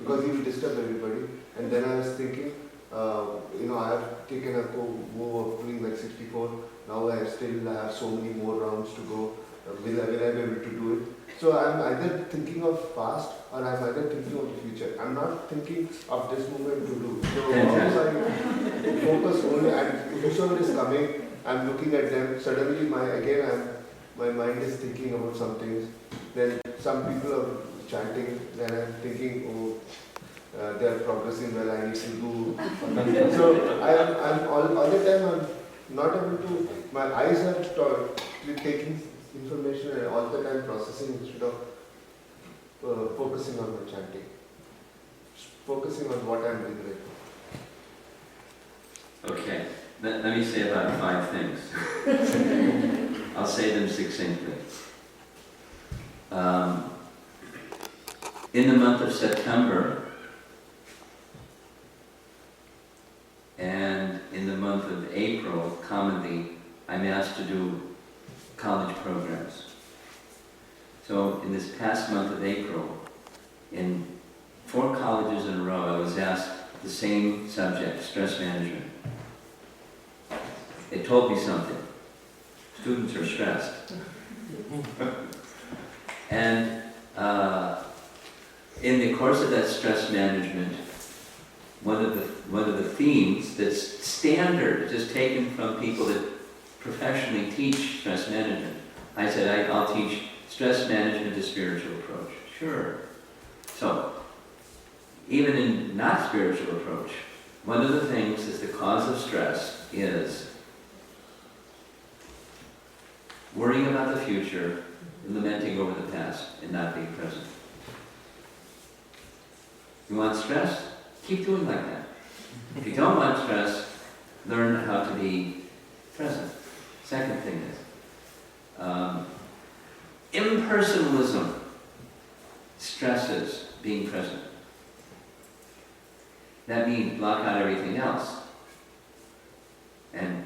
because he will disturb everybody. And then I was thinking, I have taken a move of doing like 64, now I still have so many more rounds to go. will I be able to do it? So I'm either thinking of past or I'm either thinking of the future. I'm not thinking of this moment to do. So once I focus only and whosoever is coming, I'm looking at them. Suddenly my mind is thinking about some things. Then some people are chanting. Then I'm thinking, oh, they are progressing well. I need to do. So I'm all the time. I'm not able to. My eyes are taking information and all the time processing instead of focusing on my chanting. Focusing on what I'm doing right now. Okay, let me say about 5 things. I'll say them succinctly. In the month of September and in the month of April, commonly, I'm asked to do college programs. So in this past month of April, in 4 colleges in a row, I was asked the same subject, stress management. It told me something. Students are stressed. And in the course of that stress management, one of the themes that's standard, just taken from people that professionally teach stress management. I said, I'll teach stress management, a spiritual approach. Sure. So, even in not spiritual approach, one of the things that's the cause of stress is worrying about the future, lamenting over the past, and not being present. You want stress? Keep doing like that. If you don't want stress, learn how to be present. Second thing is, impersonalism stresses being present. That means block out everything else. And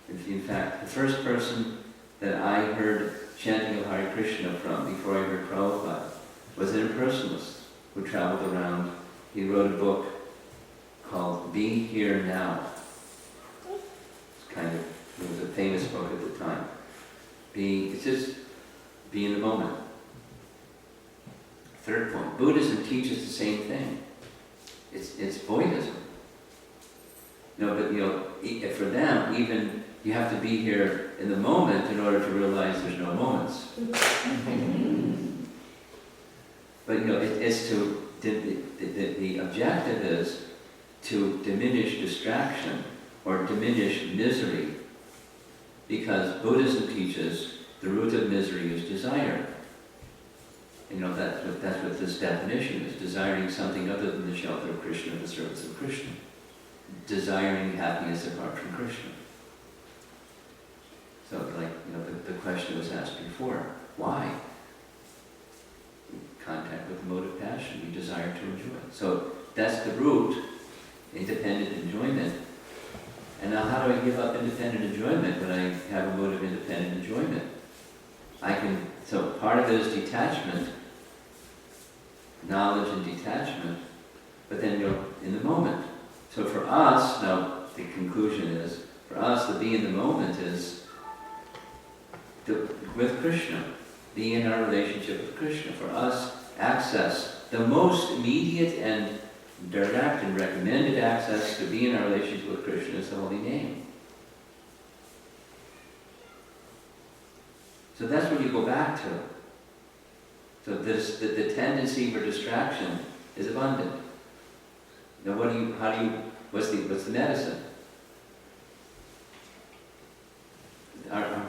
in fact, the first person that I heard chanting of Hare Krishna from before I heard Prabhupada was an impersonalist who traveled around. He wrote a book called Be Here Now. It was a famous book at the time. It's just be in the moment. Third point, Buddhism teaches the same thing. It's voidism. But for them, even you have to be here in the moment in order to realize there's no moments. But it's to the objective is to diminish distraction or diminish misery, because Buddhism teaches the root of misery is desire. That's what this definition is: desiring something other than the shelter of Krishna or the service of Krishna, desiring happiness apart from Krishna. So, the question was asked before: why? Contact with the mode of passion, we desire to enjoy. So that's the root, independent enjoyment. And now how do I give up independent enjoyment when I have a mode of independent enjoyment? So part of it is detachment, knowledge and detachment, but then you're in the moment. So for us, now the conclusion is, for us to be in the moment is with Krishna, be in our relationship with Krishna. For us, access, the most immediate and direct and recommended access to be in our relationship with Krishna is the holy name. So that's what you go back to. So the tendency for distraction is abundant. Now what's the medicine?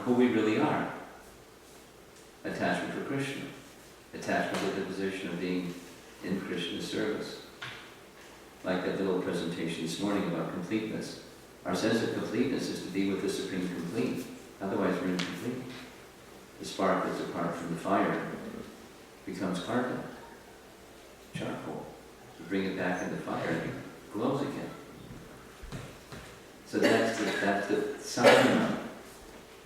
Who we really are. Attachment for Krishna. Attachment to the position of being in Krishna's service. Like that little presentation this morning about completeness. Our sense of completeness is to be with the Supreme Complete. Otherwise we're incomplete. The spark that's apart from the fire becomes carbon, charcoal. You bring it back in the fire and it glows again. So that's the sadhana.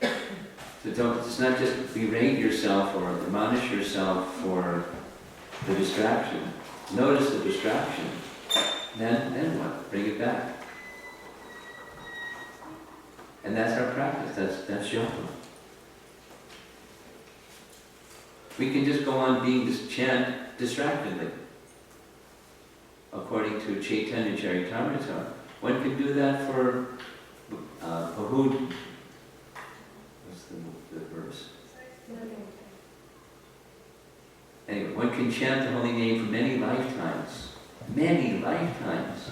So it's not just berate yourself or admonish yourself for the distraction. Notice the distraction. Then what? Bring it back. And that's our practice. That's japa. We can just go on being chant distractedly. According to Chaitanya Charitamrita, one can do that for Pahud. What's the verse? Anyway, one can chant the holy name for many lifetimes. Many lifetimes.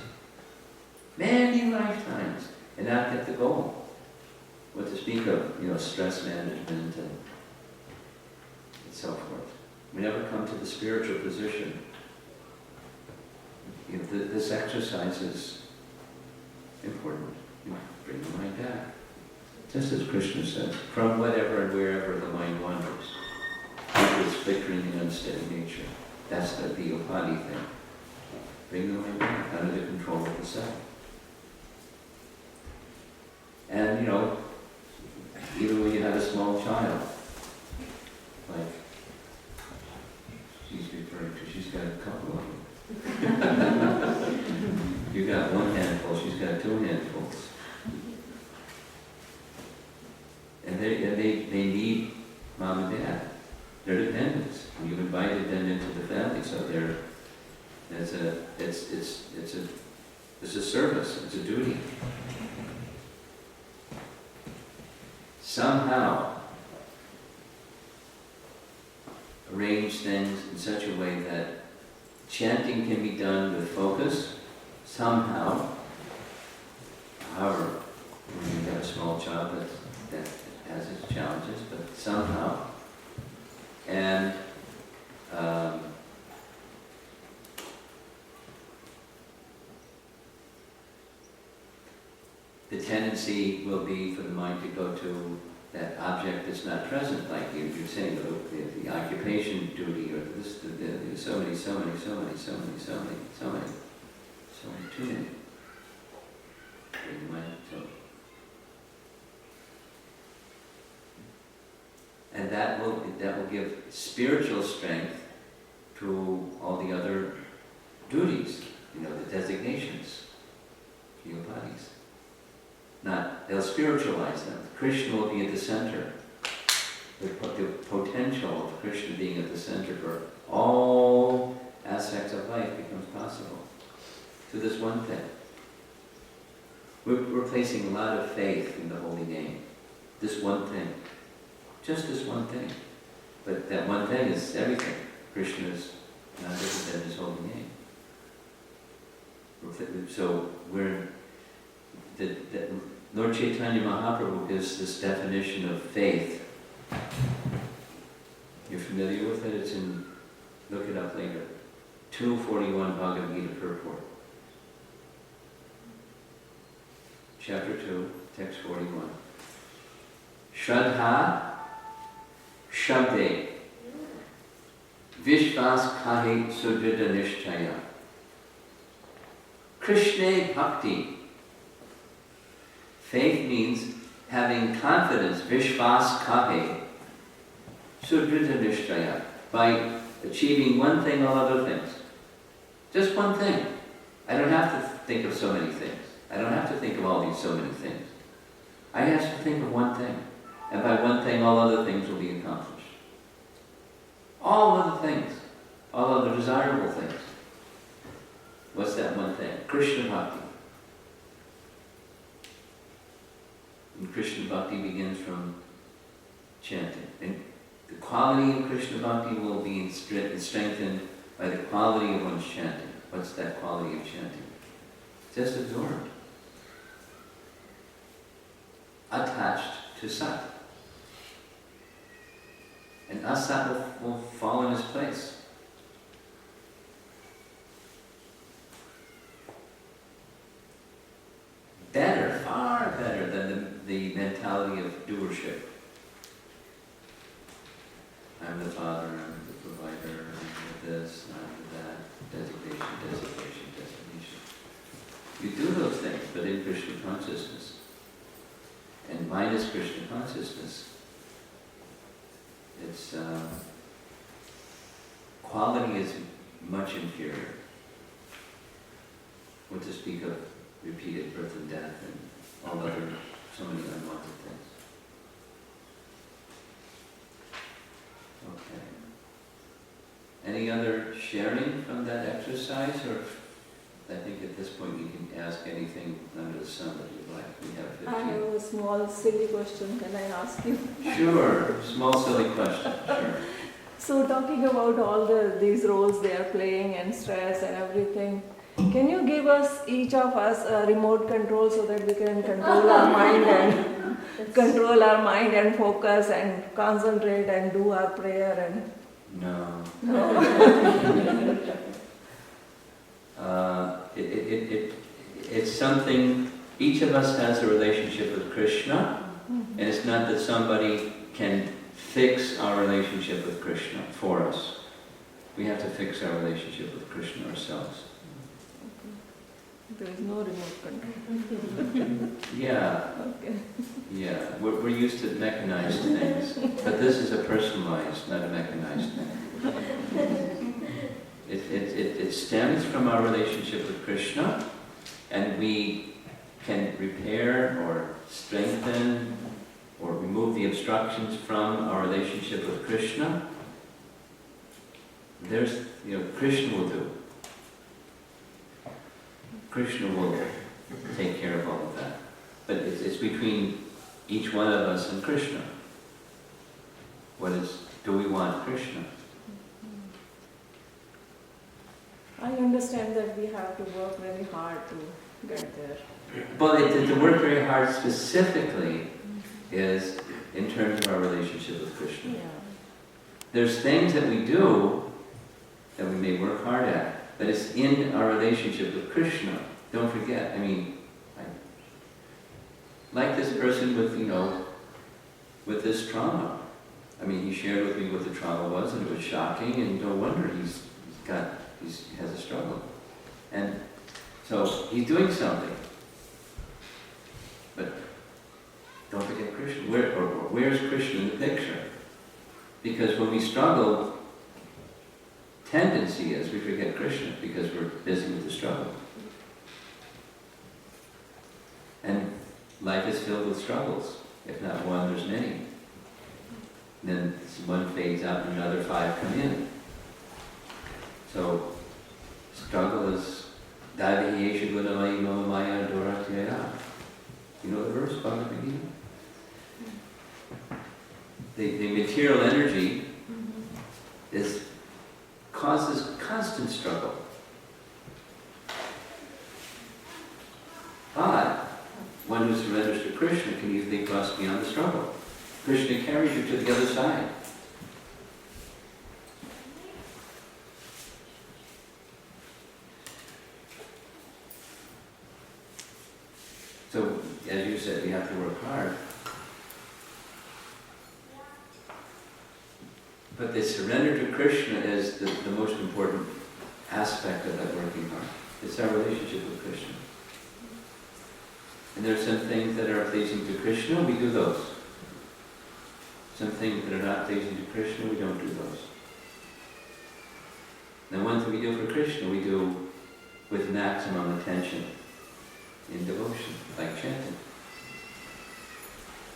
Many lifetimes. And not get the goal. What to speak of, stress management and so forth. We never come to the spiritual position. This exercise is important. Bring the mind back. Just as Krishna says, from whatever and wherever the mind wanders. Its flickering and unsteady nature. That's the upadi thing. Bring the mind back under the control of the self. And even when you have a small child, like she's referring to, she's got a couple of them. You got one handful, she's got two handfuls. And they need mom and dad. They're dependents. And you've invited them into the family, so it's a service, it's a duty. Somehow arrange things in such a way that chanting can be done with focus, somehow. However, when you have a small child that has its challenges, but somehow. And the tendency will be for the mind to go to that object that's not present, like you're saying, the occupation duty, or this, so many, too many. Bring the mind to. And that will give spiritual strength to all the other duties, the designations, the upadis. They'll spiritualize them. Krishna will be at the center. The potential of Krishna being at the center for all aspects of life becomes possible. To this one thing. We're placing a lot of faith in the holy name. This one thing. Just this one thing. But that one thing is everything. Krishna is not different than his holy name. So Lord Chaitanya Mahaprabhu gives this definition of faith. You're familiar with it? Look it up later. 241 Bhagavad Gita purport. Chapter 2, text 41. Shraddha Shabde Vishvas Kahe Sudrida Nishtaya Krishna Bhakti. Faith means having confidence, Vishvas Kahe Sudrida Nishtaya, by achieving one thing, all other things. Just one thing. I don't have to think of so many things. I don't have to think of all these so many things. I have to think of one thing. And by one thing, all other things will be accomplished. All other things. All other desirable things. What's that one thing? Krishna Bhakti. And Krishna Bhakti begins from chanting. And the quality of Krishna Bhakti will be strengthened by the quality of one's chanting. What's that quality of chanting? Just absorbed. Attached to Sat. And Asat will fall in its place. Better, far better than the mentality of doership. I'm the father, I'm the provider, I'm the this, I'm the that, designation. You do those things, but in Krishna consciousness. And minus Krishna consciousness, its quality is much inferior. What to speak of repeated birth and death and all other, so many unwanted things. Okay. Any other sharing from that exercise, or I think at this point you can ask anything under the sun that you'd like. We have 15. I have a small silly question. Can I ask you? Sure, small silly question. Sure. So talking about all these roles they are playing and stress and everything, can you give us, each of us, a remote control so that we can control our mind and focus and concentrate and do our prayer and No. no? It's something, each of us has a relationship with Krishna, and it's not that somebody can fix our relationship with Krishna for us. We have to fix our relationship with Krishna ourselves. There is no remote control. Yeah, Okay. yeah. We're used to mechanized things, but this is a personalized, not a mechanized thing. It stems from our relationship with Krishna, and we can repair or strengthen or remove the obstructions from our relationship with Krishna. Krishna will do. Krishna will take care of all of that. But it's between each one of us and Krishna. Do we want Krishna? I understand that we have to work very hard to get there. Well, to work very hard specifically is in terms of our relationship with Krishna. Yeah. There's things that we do that we may work hard at, but it's in our relationship with Krishna. Don't forget, like this person with this trauma. He shared with me what the trauma was, and it was shocking, and no wonder he has a struggle. And so he's doing something. But don't forget Krishna. Where's Krishna in the picture? Because when we struggle, tendency is we forget Krishna because we're busy with the struggle. And life is filled with struggles. If not one, there's many. Then one fades out and another 5 come in. So, struggle is Daivihi Gunamai Mama Maya Doratyaya. You know the verse, Bhagavad Gita? The material energy causes constant struggle. But one who surrenders to Krishna can easily cross beyond the struggle. Krishna carries you to the other side. So, as you said, we have to work hard. But the surrender to Krishna is the most important aspect of that working hard. It's our relationship with Krishna. And there are some things that are pleasing to Krishna, we do those. Some things that are not pleasing to Krishna, we don't do those. The ones that we do for Krishna, we do with maximum attention in devotion, like chanting.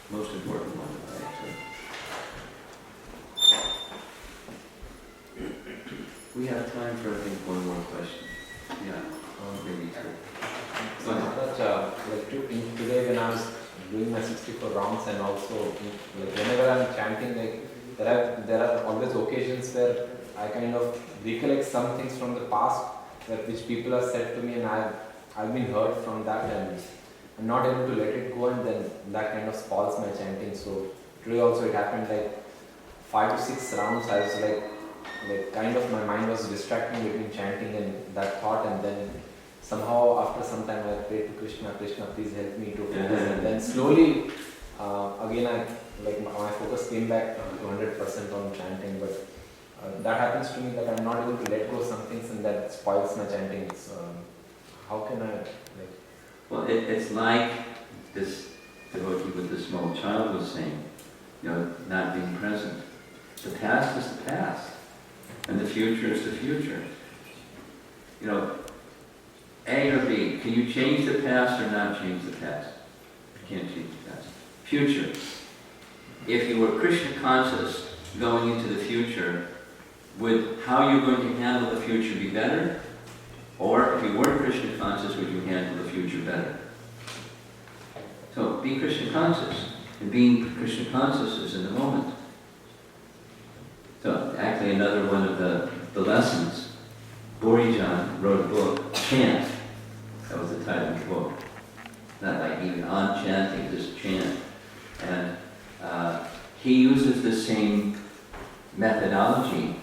Most important one, actually. We have time for, I think, one more question. Yeah, maybe two. Go ahead. Today when I was doing my 64 rounds, and also whenever I'm chanting, there are always occasions where I kind of recollect some things from the past which people have said to me, and I've been hurt from that, and I'm not able to let it go, and then that kind of spoils my chanting. So today also it happened 5 to 6 rounds. I was kind of my mind was distracting between chanting and that thought, and then somehow after some time I prayed to Krishna, please help me to focus. And then slowly again my focus came back to 100% on chanting. But that happens to me that I'm not able to let go of some things, and that spoils my chanting. So how can I Well, it's like this devotee with the small child was saying, not being present. The past is the past, and the future is the future. A or B, can you change the past or not change the past? You can't change the past. Future. If you were Krishna conscious going into the future, would how you're going to handle the future be better? Or if you weren't Krishna conscious, would you handle the future better? So be Krishna conscious. And being Krishna conscious is in the moment. So actually another one of the lessons, Borijan wrote a book, Chant. That was the title of the book. Not like even on chanting, just chant. And he uses the same methodology.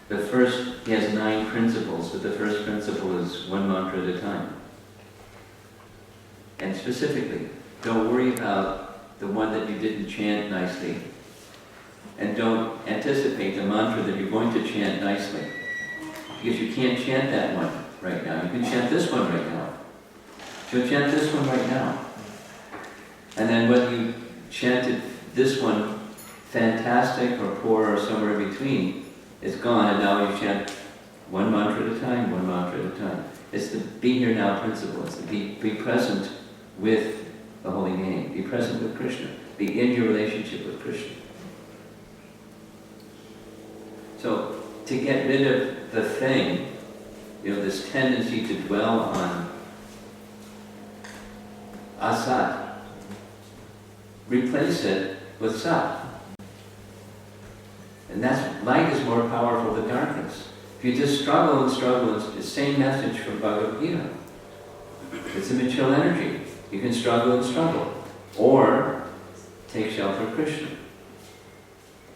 He has 9 principles, but the first principle is one mantra at a time. And specifically, don't worry about the one that you didn't chant nicely. And don't anticipate the mantra that you're going to chant nicely. Because you can't chant that one right now. You can chant this one right now. You'll chant this one right now. And then when you chanted this one, fantastic or poor or somewhere in between, it's gone, and now you chant one mantra at a time, one mantra at a time. It's the be here now principle. It's the be present with the holy name. Be present with Krishna. Be in your relationship with Krishna. So, to get rid of the thing, this tendency to dwell on asat, replace it with sat. And light is more powerful than darkness. If you just struggle and struggle, it's the same message from Bhagavad Gita. It's a material energy. You can struggle and struggle. Or take shelter of Krishna.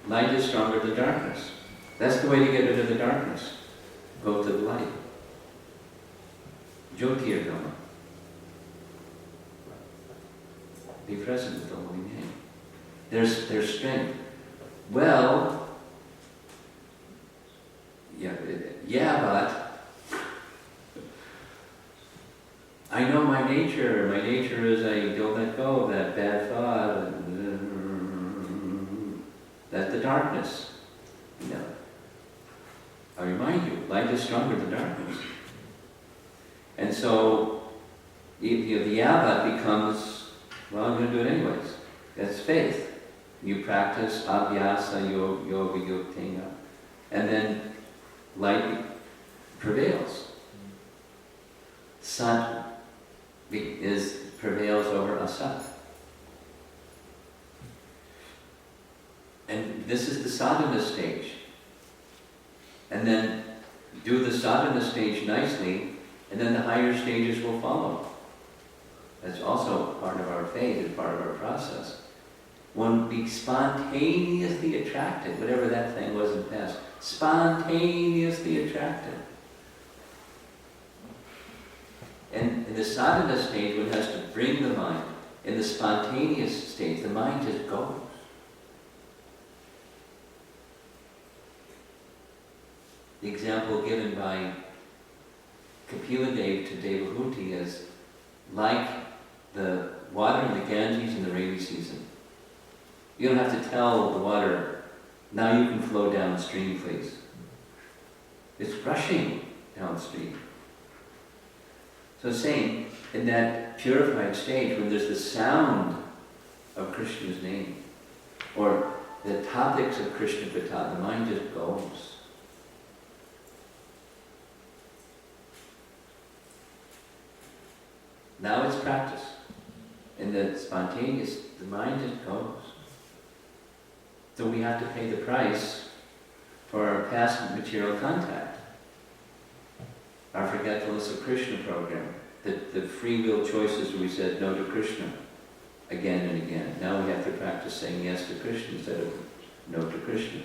Light is stronger than darkness. That's the way to get rid of the darkness. Go to the light. Jyotirgama. Be present with the holy name. There's strength. Well, but I know my nature. My nature is I don't let go of that bad thought. That's the darkness. I remind you, light is stronger than darkness. And so, the yavat becomes, well, I'm going to do it anyways. That's faith. You practice abhyasa yoga yuktena. And then light prevails. Sat prevails over asat. And this is the sadhana stage. And then do the sadhana stage nicely, and then the higher stages will follow. That's also part of our faith and part of our process. One be spontaneously attracted, whatever that thing was in the past. Spontaneously attracted. And in the sadhana stage, one has to bring the mind. In the spontaneous stage, the mind just goes. The example given by Kapila Dev to Devahuti is like the water in the Ganges in the rainy season. You don't have to tell the water, now you can flow downstream, please. It's rushing downstream. So saying, in that purified stage, when there's the sound of Krishna's name, or the topics of Krishna Katha, the mind just goes. Now it's practice. In the spontaneous, the mind just goes. So we have to pay the price for our past material contact. Our Forgetfulness of Krishna program. The free will choices where we said no to Krishna again and again. Now we have to practice saying yes to Krishna instead of no to Krishna.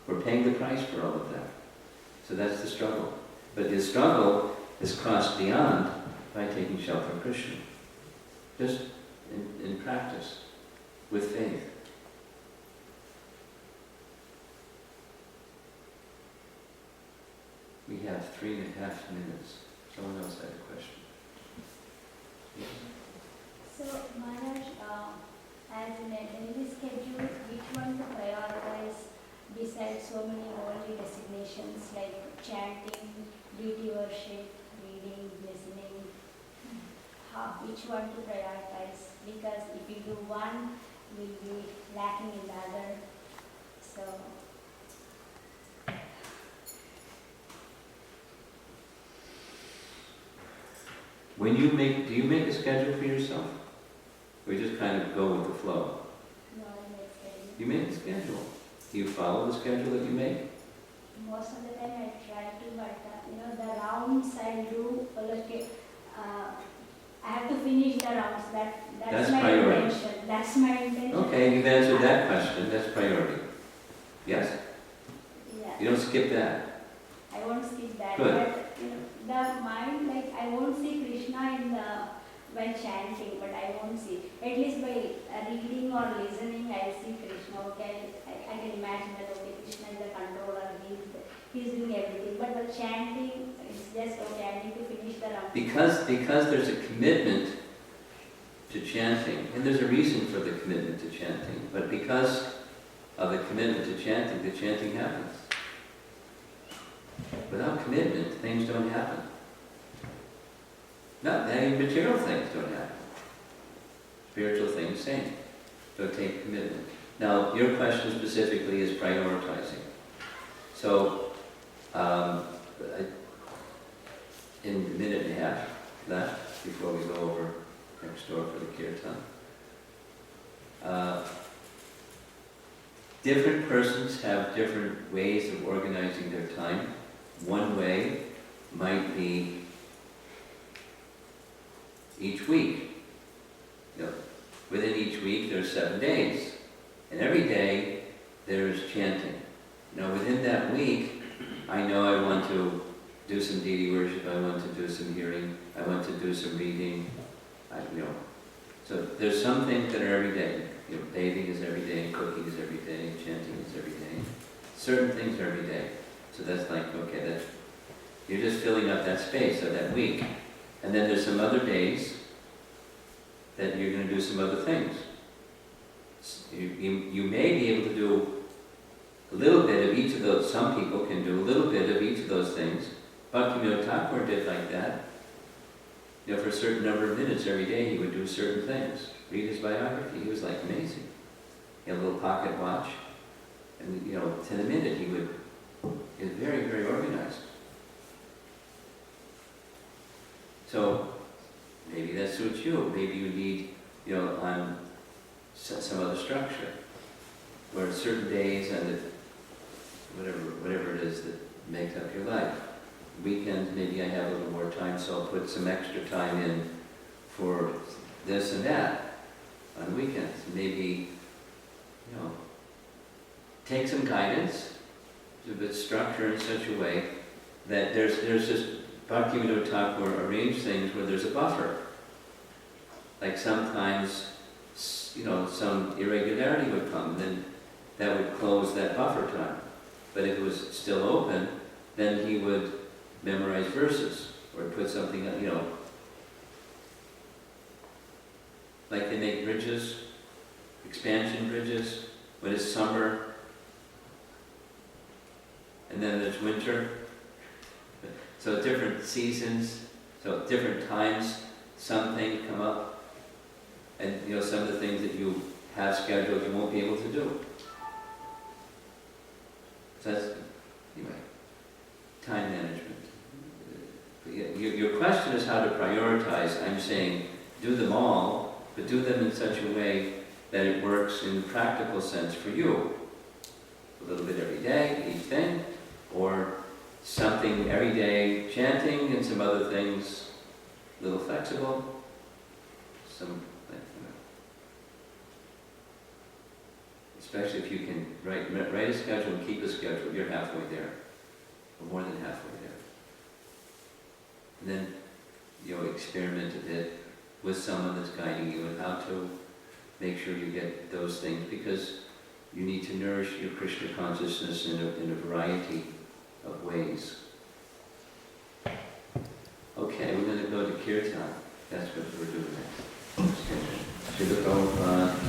We're paying the price for all of that. So that's the struggle. But the struggle is crossed beyond by taking shelter of Krishna. Just in practice, with faith. We have 3.5 minutes. Someone else had a question. Yes? So, Maharaj, as in a daily schedule, which one to prioritize besides so many worldly designations like chanting, deity worship, reading, listening? Which one to prioritize? Because if you do one, we'll be lacking in the other. So, When you make, do you make a schedule for yourself? Or you just kind of go with the flow? No, I make schedule. You make a schedule. Do you follow the schedule that you make? Most of the time I try to, but the rounds I do, I have to finish the rounds. That's That's my priority. intention. That's my intention. Okay, you've answered that question. That's priority. Yes? Yeah. You don't skip that. I won't skip that. Good. But the mind, I won't see Krishna while chanting, but I won't see. At least by reading or listening, I see Krishna. Okay, I can imagine that okay, Krishna is the controller. He's doing everything. But the chanting, it's just okay. I need to finish the round. Because there's a commitment to chanting, and there's a reason for the commitment to chanting, but because of the commitment to chanting, the chanting happens. Without commitment, things don't happen. Not any material things don't happen. Spiritual things, same. Don't take commitment. Now, your question specifically is prioritizing. So, in a minute and a half left before we go over next door for the kirtan. Different persons have different ways of organizing their time. One way might be each week. Within each week there's 7 days. And every day there's chanting. Now within that week, I know I want to do some deity worship, I want to do some hearing, I want to do some reading, So there's some things that are every day. Bathing is every day, cooking is every day, chanting is every day. Certain things are every day. So that's like, okay, you're just filling up that space of that week. And then there's some other days that you're going to do some other things. You may be able to do a little bit of each of those. Some people can do a little bit of each of those things. Bhaktivinoda Thakur did like that. For a certain number of minutes every day he would do certain things. Read his biography. He was like amazing. He had a little pocket watch. And to the minute he was very, very organized. So maybe that suits you. Maybe you need, on some other structure, where certain days and whatever it is that makes up your life. Weekends, maybe I have a little more time, so I'll put some extra time in for this and that on weekends. Maybe, take some guidance, but structure in such a way that there's just Bhaktivinoda Thakur arranged things where there's a buffer. Like sometimes, some irregularity would come, then that would close that buffer time. But if it was still open, then he would memorize verses or put something, like they make bridges, expansion bridges, when it's summer, and then there's winter. So different seasons, so different times, some things come up, and some of the things that you have scheduled you won't be able to do. So that's, anyway, time management. Your question is how to prioritize. I'm saying do them all, but do them in such a way that it works in the practical sense for you. A little bit every day, each thing, or something every day chanting and some other things a little flexible. Especially if you can write a schedule and keep a schedule, you're halfway there, or more than halfway there. And then, experiment a bit with someone that's guiding you and how to make sure you get those things, because you need to nourish your Krishna consciousness in a variety of ways. Okay, we're going to go to kirtan. That's what we're doing next. Srila Prabhupada.